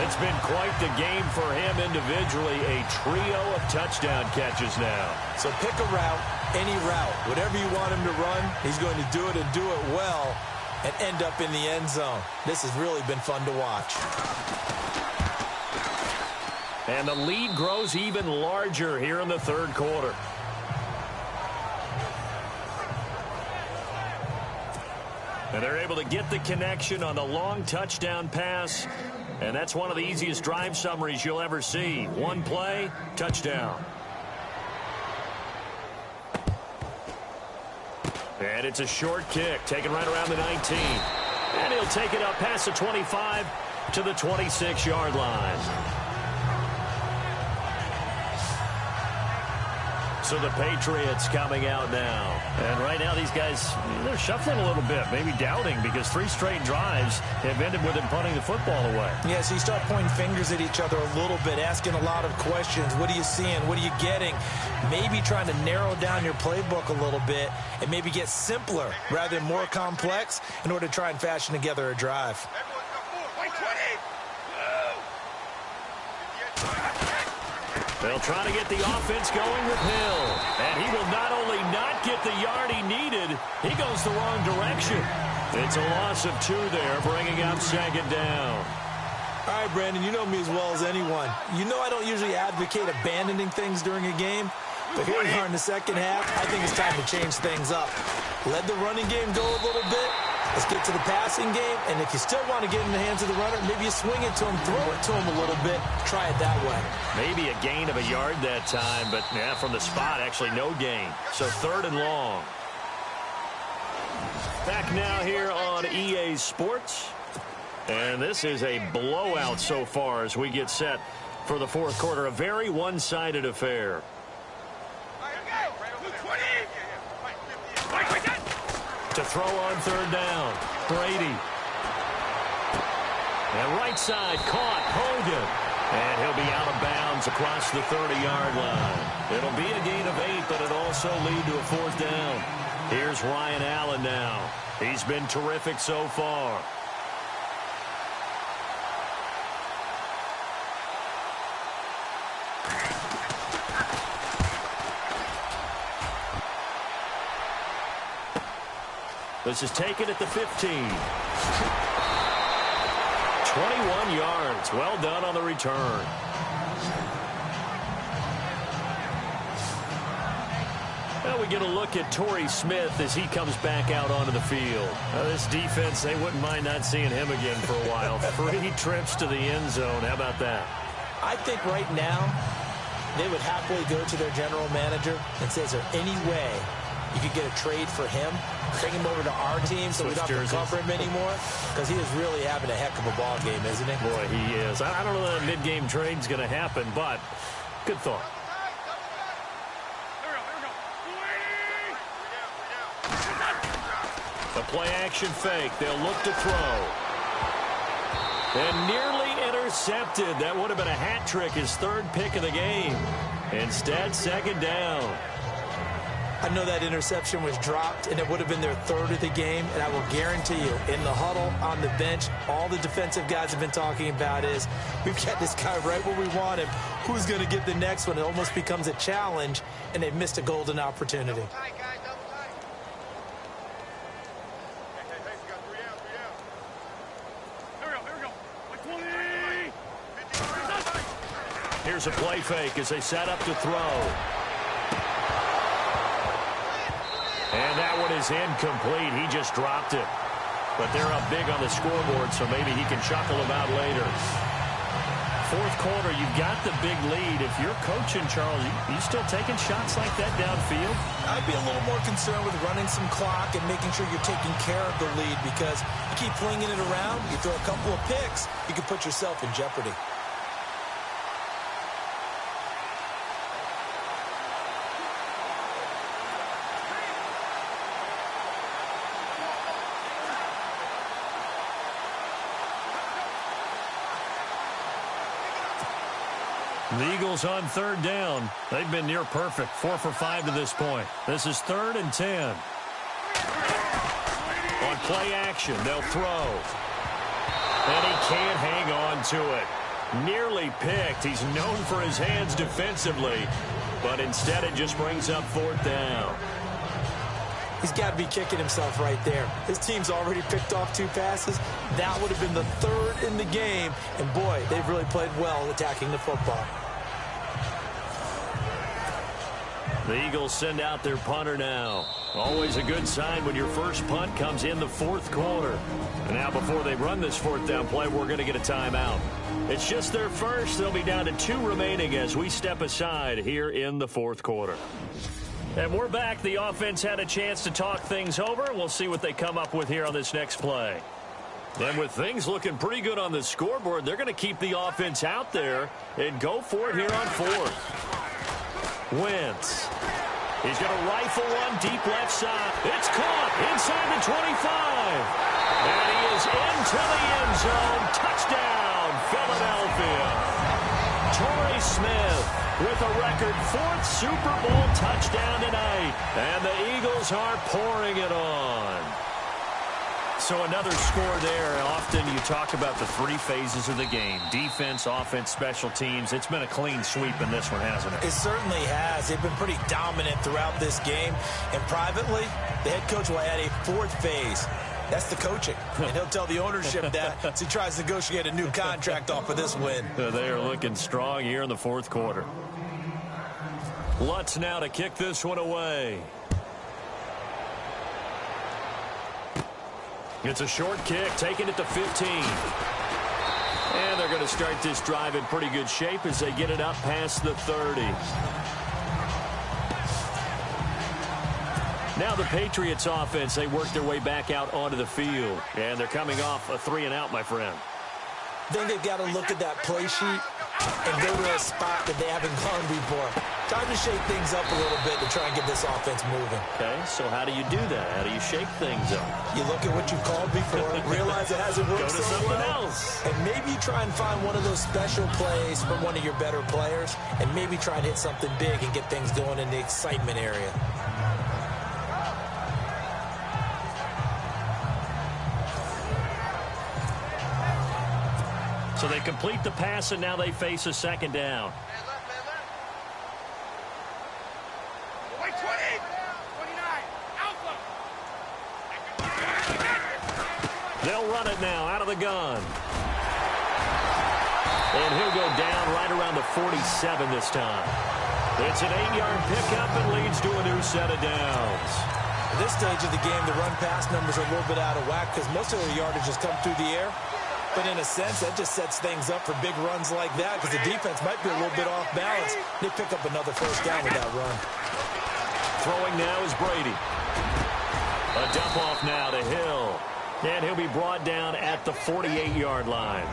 It's been quite the game for him individually. A trio of touchdown catches now. So pick a route, any route. Whatever you want him to run, he's going to do it and do it well and end up in the end zone. This has really been fun to watch. And the lead grows even larger here in the 3rd quarter. And they're able to get the connection on the long touchdown pass. And that's one of the easiest drive summaries you'll ever see. One play, touchdown. And it's a short kick, taken right around the 19. And he'll take it up past the 25 to the 26-yard line. So the Patriots coming out now. And right now these guys, they're shuffling a little bit, maybe doubting, because 3 straight drives have ended with them punting the football away. Yeah, so you start pointing fingers at each other a little bit, asking a lot of questions. What are you seeing? What are you getting? Maybe trying to narrow down your playbook a little bit and maybe get simpler rather than more complex in order to try and fashion together a drive. They'll try to get the offense going with Hill. And he will not only not get the yard he needed, he goes the wrong direction. It's a loss of 2 there, bringing up second down. All right, Brandon, you know me as well as anyone. You know I don't usually advocate abandoning things during a game, but here we are in the second half. I think it's time to change things up. Let the running game go a little bit. Let's get to the passing game, and if you still want to get in the hands of the runner, maybe you swing it to him, throw it to him a little bit, try it that way. Maybe a gain of a yard that time, but from the spot, actually no gain. So 3rd and long. Back now here on EA Sports. And this is a blowout so far as we get set for the fourth quarter. A very one-sided affair. To throw on third down. Brady. And right side caught. Hogan. And he'll be out of bounds across the 30-yard line. It'll be a gain of 8, but it'll also lead to a fourth down. Here's Ryan Allen now. He's been terrific so far. This is taken at the 15. 21 yards. Well done on the return. Well, we get a look at Torrey Smith as he comes back out onto the field. This defense, they wouldn't mind not seeing him again for a while. 3 trips to the end zone. How about that? I think right now they would happily go to their general manager and say, is there any way you could get a trade for him? Bring him over to our team so we don't have to cover him anymore? Because he is really having a heck of a ball game, isn't he? Boy, he is. I don't know that a mid-game trade's going to happen, but good thought. The play-action fake. They'll look to throw. And nearly intercepted. That would have been a hat trick, his third pick of the game. Instead, second down. I know that interception was dropped, and it would have been their third of the game, and I will guarantee you, in the huddle, on the bench, all the defensive guys have been talking about is, we've got this guy right where we want him. Who's going to get the next one? It almost becomes a challenge, and they've missed a golden opportunity. Here's a play fake as they set up to throw. And that one is incomplete. He just dropped it. But they're up big on the scoreboard, so maybe he can chuckle about later. Fourth quarter, you've got the big lead. If you're coaching, Charles, you still taking shots like that downfield? I'd be a little more concerned with running some clock and making sure you're taking care of the lead, because you keep flinging it around, you throw a couple of picks, you can put yourself in jeopardy. The Eagles on third down. They've been near perfect. 4 for 5 to this point. This is 3rd and 10. On play action, they'll throw. And he can't hang on to it. Nearly picked. He's known for his hands defensively. But instead it just brings up 4th down. He's got to be kicking himself right there. His team's already picked off 2 passes. That would have been the 3rd in the game. And, boy, they've really played well attacking the football. The Eagles send out their punter now. Always a good sign when your first punt comes in the 4th quarter. And now before they run this 4th down play, we're going to get a timeout. It's just their first. They'll be down to 2 remaining as we step aside here in the 4th quarter. And we're back. The offense had a chance to talk things over. We'll see what they come up with here on this next play. And with things looking pretty good on the scoreboard, they're going to keep the offense out there and go for it here on 4th. Wentz. He's going to rifle one deep left side. It's caught inside the 25. And he is into the end zone. Touchdown, Philadelphia. Torrey Smith with a record 4th Super Bowl touchdown tonight. And the Eagles are pouring it on. So another score there. Often you talk about the 3 phases of the game. Defense, offense, special teams. It's been a clean sweep in this one, hasn't it? It certainly has. They've been pretty dominant throughout this game. And privately, the head coach will add a 4th phase. That's the coaching. And he'll tell the ownership that as he tries to negotiate a new contract off of this win. They are looking strong here in the 4th quarter. Lutz now to kick this one away. It's a short kick, taken at the 15. And they're going to start this drive in pretty good shape as they get it up past the 30. Now the Patriots offense, they work their way back out onto the field. And they're coming off a 3-and-out, my friend. Then they've got to look at that play sheet and go to a spot that they haven't gone before. Time to shake things up a little bit to try and get this offense moving. Okay, so how do you do that? How do you shake things up? You look at what you've called before, realize it hasn't worked Go to so something well, else. and maybe you try and find one of those special plays from one of your better players, and maybe try and hit something big and get things going in the excitement area. So they complete the pass, and now they face a second down. They'll run it now out of the gun. And he'll go down right around the 47 this time. It's an 8-yard pickup and leads to a new set of downs. At this stage of the game, the run-pass numbers are a little bit out of whack because most of the yardage has come through the air. But in a sense, that just sets things up for big runs like that because the defense might be a little bit off balance. They pick up another first down with that run. Throwing now is Brady. A dump off now to Hill. And he'll be brought down at the 48-yard line.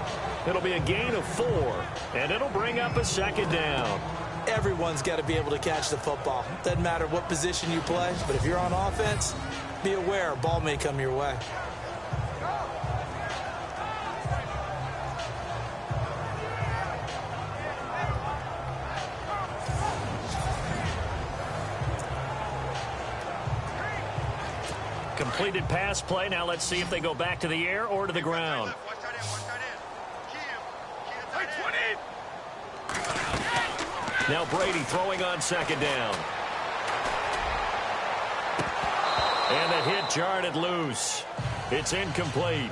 It'll be a gain of 4, and it'll bring up a second down. Everyone's got to be able to catch the football. Doesn't matter what position you play, but if you're on offense, be aware a ball may come your way. Completed pass play. Now let's see if they go back to the air or to the ground. Now Brady throwing on second down. And the hit jarred it loose. It's incomplete.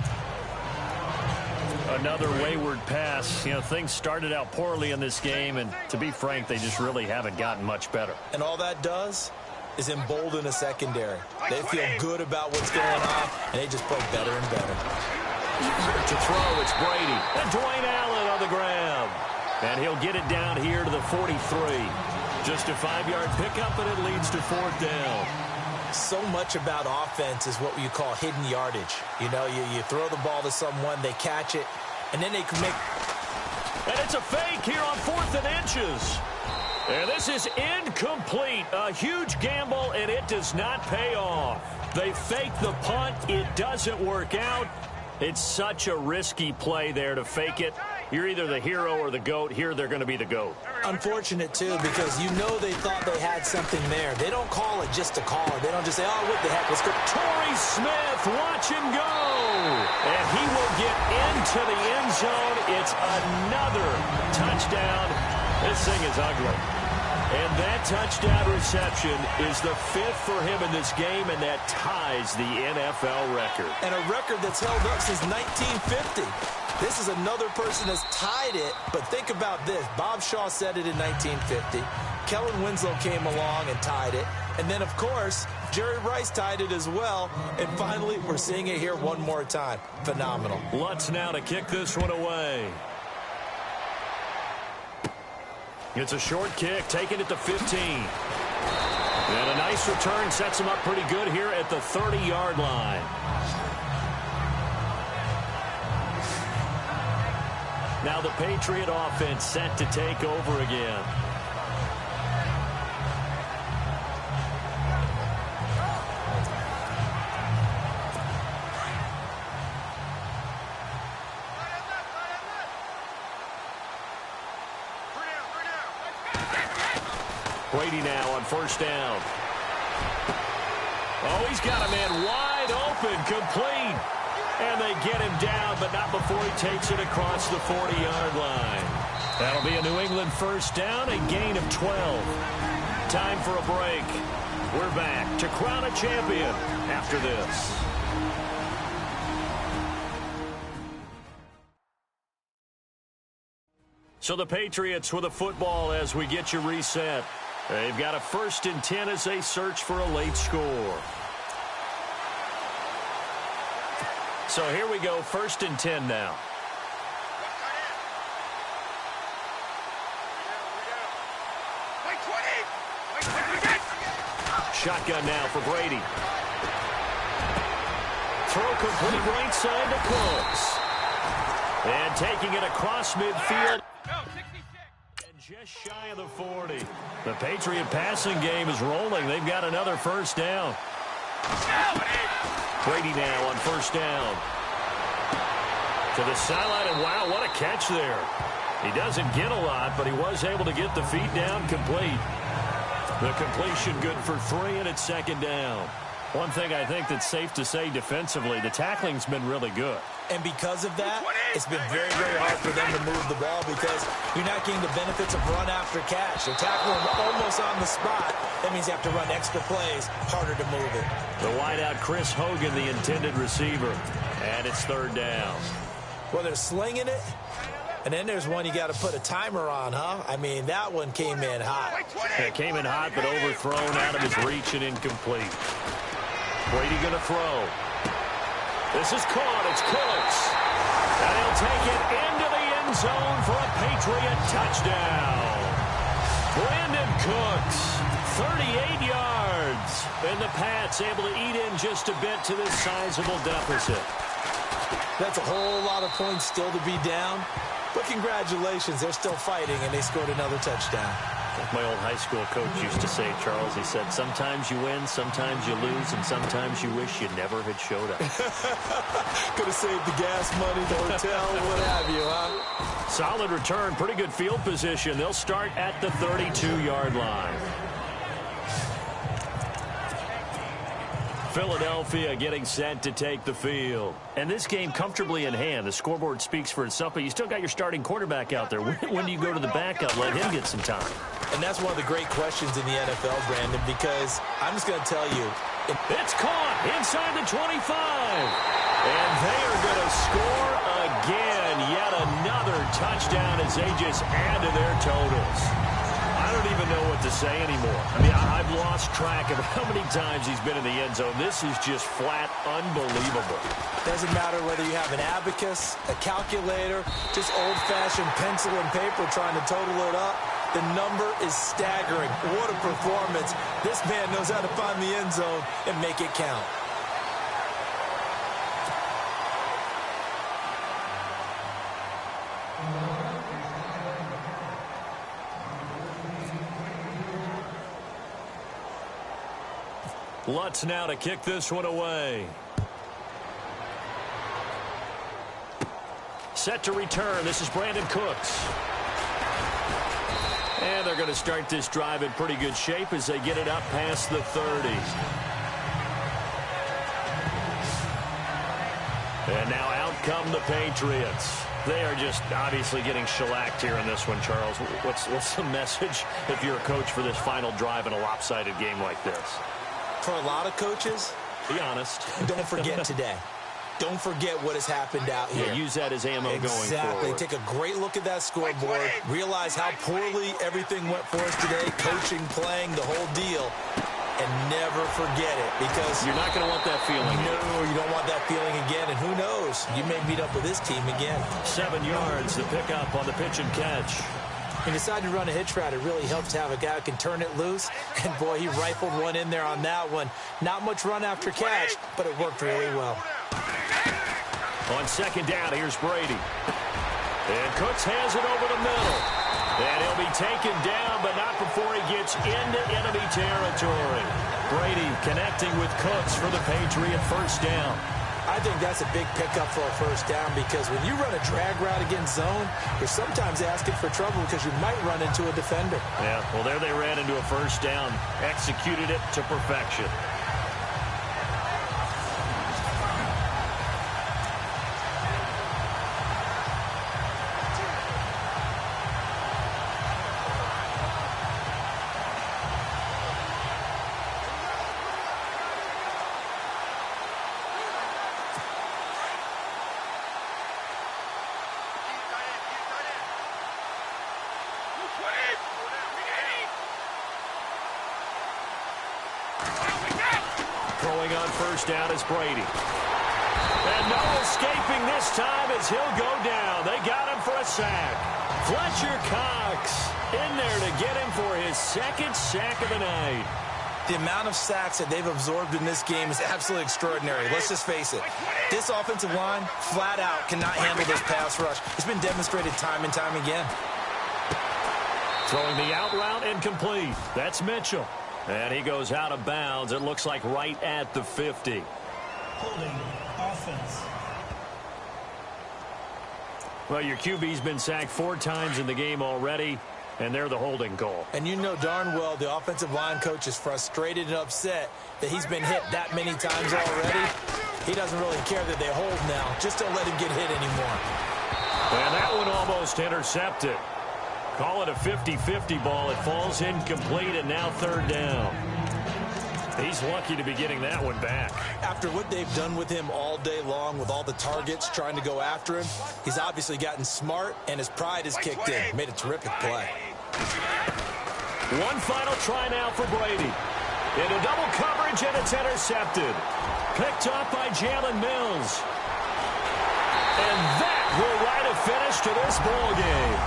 Another wayward pass. You know, things started out poorly in this game, and to be frank, they just really haven't gotten much better. And all that does is embolden a secondary. They feel good about what's going on, and they just play better and better. To throw, it's Brady. And Dwayne Allen on the grab. And he'll get it down here to the 43. Just a 5-yard pickup, and it leads to 4th down. So much about offense is what you call hidden yardage. You know, you throw the ball to someone, they catch it, and then they can make... And it's a fake here on 4th and inches. And this is incomplete. A huge gamble, and it does not pay off. They fake the punt. It doesn't work out. It's such a risky play there to fake it. You're either the hero or the GOAT. Here, they're going to be the GOAT. Unfortunate, too, because you know they thought they had something there. They don't call it just to call it. They don't just say, oh, what the heck, let's go. Torrey Smith, watch him go. And he will get into the end zone. It's another touchdown. This thing is ugly. And that touchdown reception is the 5th for him in this game, and that ties the NFL record. And a record that's held up since 1950. This is another person that's tied it, but think about this. Bob Shaw said it in 1950. Kellen Winslow came along and tied it. And then, of course, Jerry Rice tied it as well. And finally, we're seeing it here one more time. Phenomenal. Lutz now to kick this one away. It's a short kick, taken at the 15. And a nice return sets him up pretty good here at the 30-yard line. Now the Patriot offense set to take over again. Brady now on first down. Oh, he's got a man wide open, complete. And they get him down, but not before he takes it across the 40-yard line. That'll be a New England first down, a gain of 12. Time for a break. We're back to crown a champion after this. So the Patriots with a football as we get you reset. They've got a 1st and 10 as they search for a late score. So here we go, 1st and 10 now. Shotgun now for Brady. Throw complete right side to Cooks. And taking it across midfield. And just shy of the 40. The Patriot passing game is rolling. They've got another first down. Brady now on first down. To the sideline, and wow, what a catch there. He doesn't get a lot, but he was able to get the feet down complete. The completion good for 3, and it's second down. One thing I think that's safe to say defensively, the tackling's been really good. And because of that, it's been very, very hard for them to move the ball because you're not getting the benefits of run after catch. They're tackling almost on the spot. That means you have to run extra plays, harder to move it. The wideout, Chris Hogan, the intended receiver. And it's third down. Well, they're slinging it. And then there's one you got to put a timer on, huh? I mean, that one came in hot. It came in hot, but overthrown out of his reach and incomplete. Brady going to throw. This is caught. It's Cooks. And he'll take it into the end zone for a Patriot touchdown. Brandon Cooks, 38 yards. And the Pats able to eat in just a bit to this sizable deficit. That's a whole lot of points still to be down. But congratulations, they're still fighting, and they scored another touchdown. Like my old high school coach used to say, Charles, he said, sometimes you win, sometimes you lose, and sometimes you wish you never had showed up. Could have saved the gas money, the hotel, what have you, huh? Solid return, pretty good field position. They'll start at the 32-yard line. Philadelphia getting set to take the field. And this game comfortably in hand. The scoreboard speaks for itself, but you still got your starting quarterback out there. When do you go to the backup? Let him get some time. And that's one of the great questions in the NFL, Brandon, because I'm just going to tell you. It's caught inside the 25. And they are going to score again. Yet another touchdown as they just add to their totals. I don't even know what to say anymore. I mean, I've lost track of how many times he's been in the end zone. This is just flat unbelievable. Doesn't matter whether you have an abacus, a calculator, just old-fashioned pencil and paper trying to total it up. The number is staggering. What a performance. This man knows how to find the end zone and make it count. Lutz now to kick this one away. Set to return. This is Brandon Cooks. And they're going to start this drive in pretty good shape as they get it up past the 30. And now out come the Patriots. They are just obviously getting shellacked here in this one, Charles. What's the message if you're a coach for this final drive in a lopsided game like this? For a lot of coaches, be honest. Don't forget today. Don't forget what has happened out here. Yeah, use that as ammo going forward. Exactly. Take a great look at that scoreboard. Realize how poorly everything went for us today. Coaching, playing, the whole deal. And never forget it because you're not going to want that feeling. No, you don't want that feeling again. And who knows? You may meet up with this team again. 7 yards, the pickup on the pitch and catch. He decided to run a hitch route. It really helps to have a guy who can turn it loose. And, boy, he rifled one in there on that one. Not much run after catch, but it worked really well. On second down, here's Brady. And Cooks has it over the middle. And he'll be taken down, but not before he gets into enemy territory. Brady connecting with Cooks for the Patriot first down. I think that's a big pickup for a first down because when you run a drag route against zone, you're sometimes asking for trouble because you might run into a defender. Yeah, well, there they ran into a first down. Executed it to perfection. Throwing on first down is Brady. And no escaping this time as he'll go down. They got him for a sack. Fletcher Cox in there to get him for his second sack of the night. The amount of sacks that they've absorbed in this game is absolutely extraordinary. Let's just face it. This offensive line, flat out, cannot handle this pass rush. It's been demonstrated time and time again. Throwing the out route incomplete. That's Mitchell. And he goes out of bounds. It looks like right at the 50. Holding offense. Well, your QB's been sacked 4 times in the game already, and they're the holding call. And you know darn well the offensive line coach is frustrated and upset that he's been hit that many times already. He doesn't really care that they hold now. Just don't let him get hit anymore. And that one almost intercepted. Call it a 50-50 ball. It falls incomplete, and now 3rd down. He's lucky to be getting that one back. After what they've done with him all day long with all the targets trying to go after him, he's obviously gotten smart, and his pride has kicked in. Made a terrific play. One final try now for Brady. Into double coverage, and it's intercepted. Picked up by Jalen Mills. And that will write a finish to this ball game.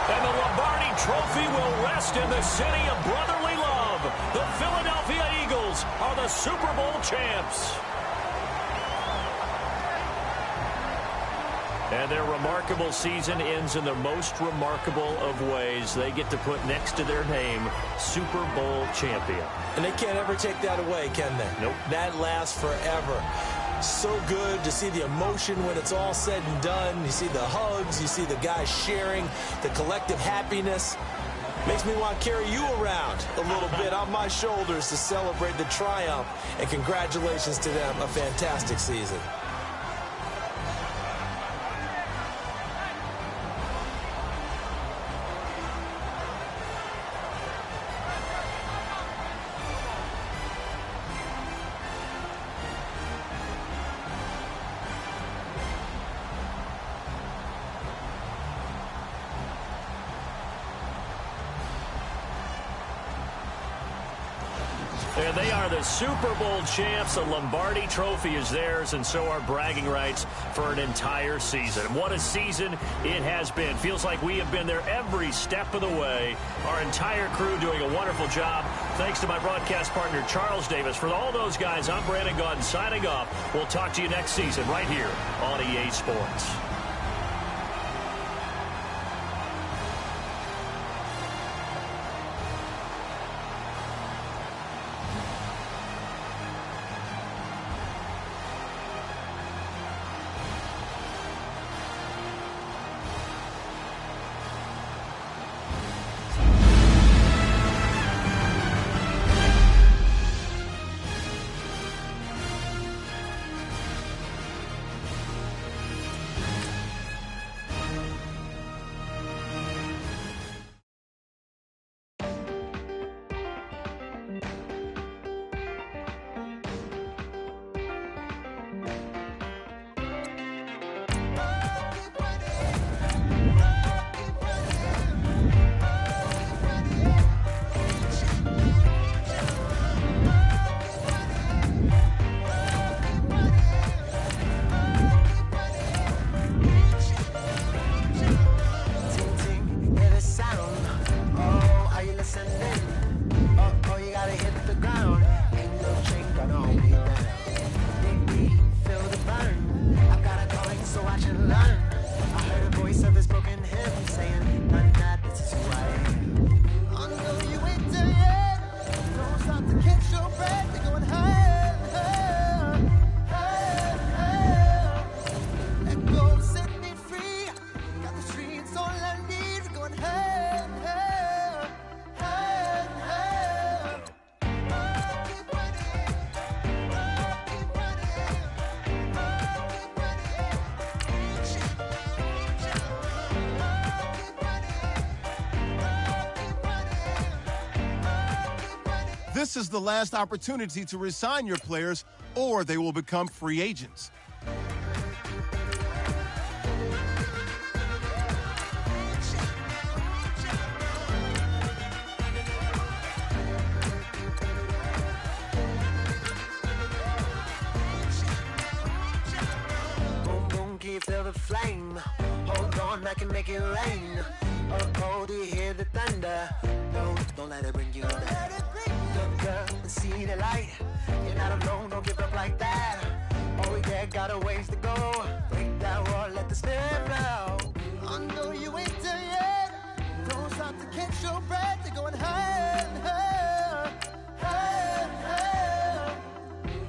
And the Lombardi Trophy will rest in the city of brotherly love. The Philadelphia Eagles are the Super Bowl champs. And their remarkable season ends in the most remarkable of ways. They get to put next to their name, Super Bowl champion. And they can't ever take that away, can they? Nope. That lasts forever. So good to see the emotion when it's all said and done. You see the hugs, you see the guys sharing, the collective happiness. Makes me want to carry you around a little bit on my shoulders to celebrate the triumph. And congratulations to them, a fantastic season. And they are the Super Bowl champs. The Lombardi Trophy is theirs, and so are bragging rights for an entire season. What a season it has been. Feels like we have been there every step of the way. Our entire crew doing a wonderful job. Thanks to my broadcast partner, Charles Davis. For all those guys, I'm Brandon Gaudin signing off. We'll talk to you next season right here on EA Sports. This is the last opportunity to resign your players, or they will become free agents. Boom, boom, can you feel the flame? Hold on, I can make it rain. Oh, oh, do you hear the thunder? No, don't let it bring you down. up and see the light. You're not alone, don't give up like that. Oh yeah, got a ways to go. Break that wall, let the spirit flow. I know you ain't there yet. Don't stop to catch your breath. You're going higher and higher, higher, higher.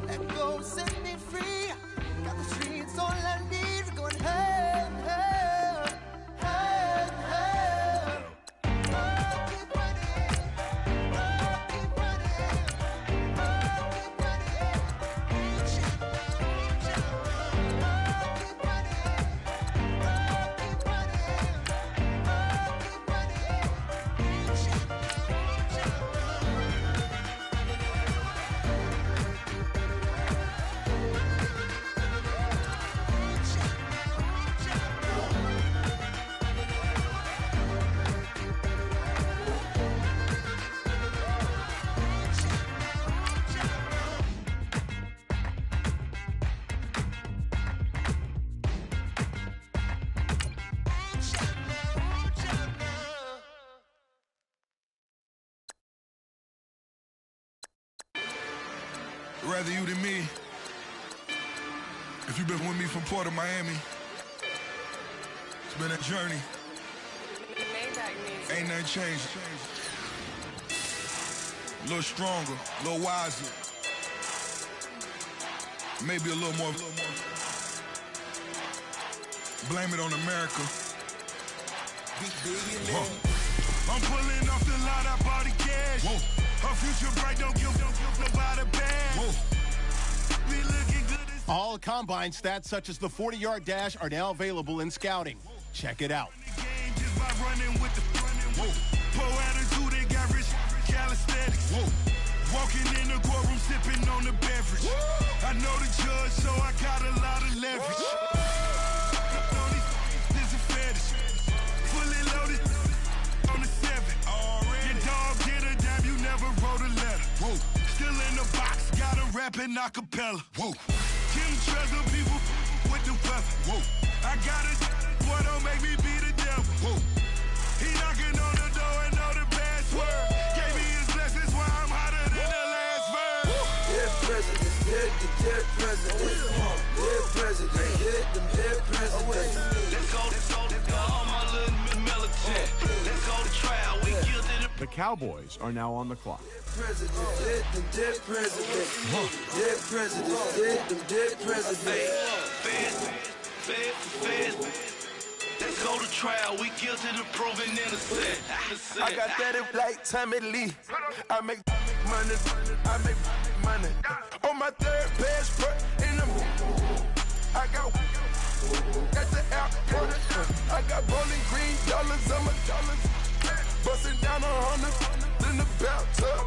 Let go, set me free. Got the streets all I need. We're going higher and higher, higher and higher. Oh, keep running. Oh, keep running. Oh, keep running. Reach out, reach out. Oh, keep running. Oh, keep running. Oh, keep running. Reach out, reach out. Rather you than me. If you've been with me from Port of Miami, it's been a journey. Ain't nothing changed. A little stronger, a little wiser. Maybe a little more. Blame it on America. I'm pulling off the lot, I bought the cash. Whoa. Our future bright, don't give nobody bad. Whoa. We looking good. All combine stats such as the 40-yard dash are now available in scouting. Check it out. Just by running with the poor attitude, they got rich calisthenics. Whoa. Walking in the courtroom, sipping on the beverage. I know the judge, so I got a lot of leverage. This is a fetish. Fully loaded on the 7. Your dog did a damn, you never wrote a letter. Whoa. Still in the box, got a rapping acapella. Whoa. Kim Treasure, people with the weapon. Whoa. I got it, boy, don't make me be the devil. Whoa. He knocking on the door and know the password. Gave me his blessings while I'm hotter than the last verse. Dead presidents, dead presidents. Dead presidents, dead presidents. Let's go, all my little militant. Let's go to trial, we guilty to... The Cowboys are now on the clock. Dead presidents. Dead presidents, dead presidents. Feds. Let's go to trial, we guilty to proving innocent. I got that like Tommy Lee. I make money. On my third passport in the I got at the airport. I got bowling green dollars on my dollars. Busting down 100 in the bathtub.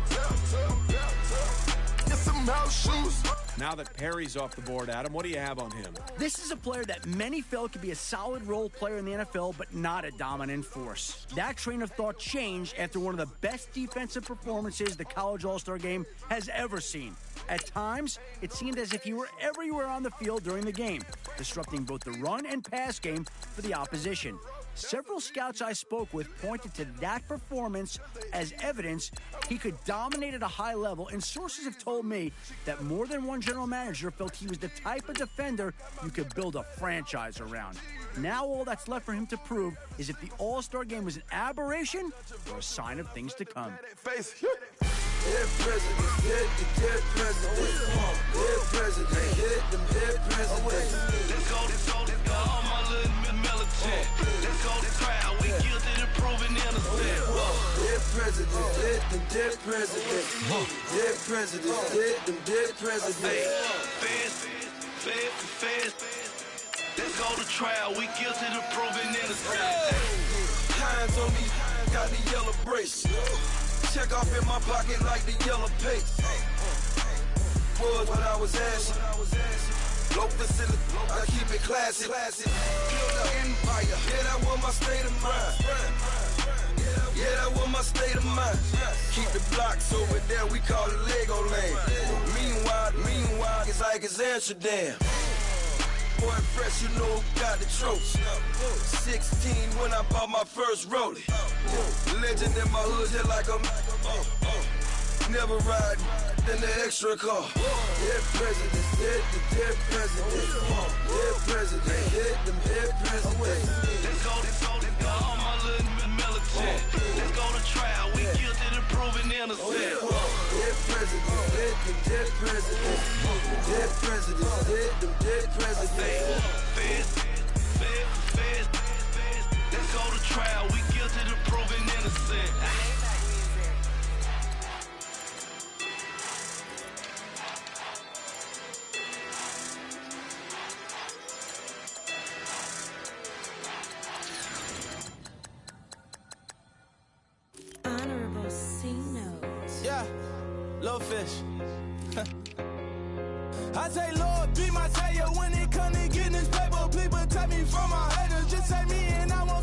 Get some house shoes. Now that Perry's off the board, Adam, what do you have on him? This is a player that many felt could be a solid role player in the NFL, but not a dominant force. That train of thought changed after one of the best defensive performances the college All-Star game has ever seen. At times, it seemed as if he were everywhere on the field during the game, disrupting both the run and pass game for the opposition. Several scouts I spoke with pointed to that performance as evidence he could dominate at a high level, and sources have told me that more than one general manager felt he was the type of defender you could build a franchise around. Now all that's left for him to prove is if the All-Star game was an aberration or a sign of things to come. Dead presidents, dead presidents. Dead presidents, dead presidents. Let's go, all my little militant. Let's go to trial, we guilty to proving innocent. Dead presidents, dead presidents. Dead presidents, dead presidents. Feds. Let's go to trial, we guilty to proving innocent. Hands on me, got the yellow brace. Check off in my pocket like the yellow paste. Was what I was asking. Low facility, I keep it classy. Build an empire, yeah, that was my state of mind. Yeah, that was my state of mind. Keep the blocks over there, we call it Lego land. Meanwhile, it's like it's Amsterdam. Boy, fresh, you know who got the tropes. 16 when I bought my first rollie. Legend in my hood, just like a never riding in the extra car. Dead presidents, dead the dead presidents. Dead presidents, dead them dead presidents. Let's go, all my little militant. Let's go to trial, we guilty to proving innocent. Dead presidents, dead them dead presidents. Dead presidents, dead them dead presidents. Feds. Let's go to trial, we guilty to proving innocent. Honorable C notes. Yeah, little fish. I say, Lord, be my savior when it comes to getting this paper. People take me from my haters. Just take me and I won't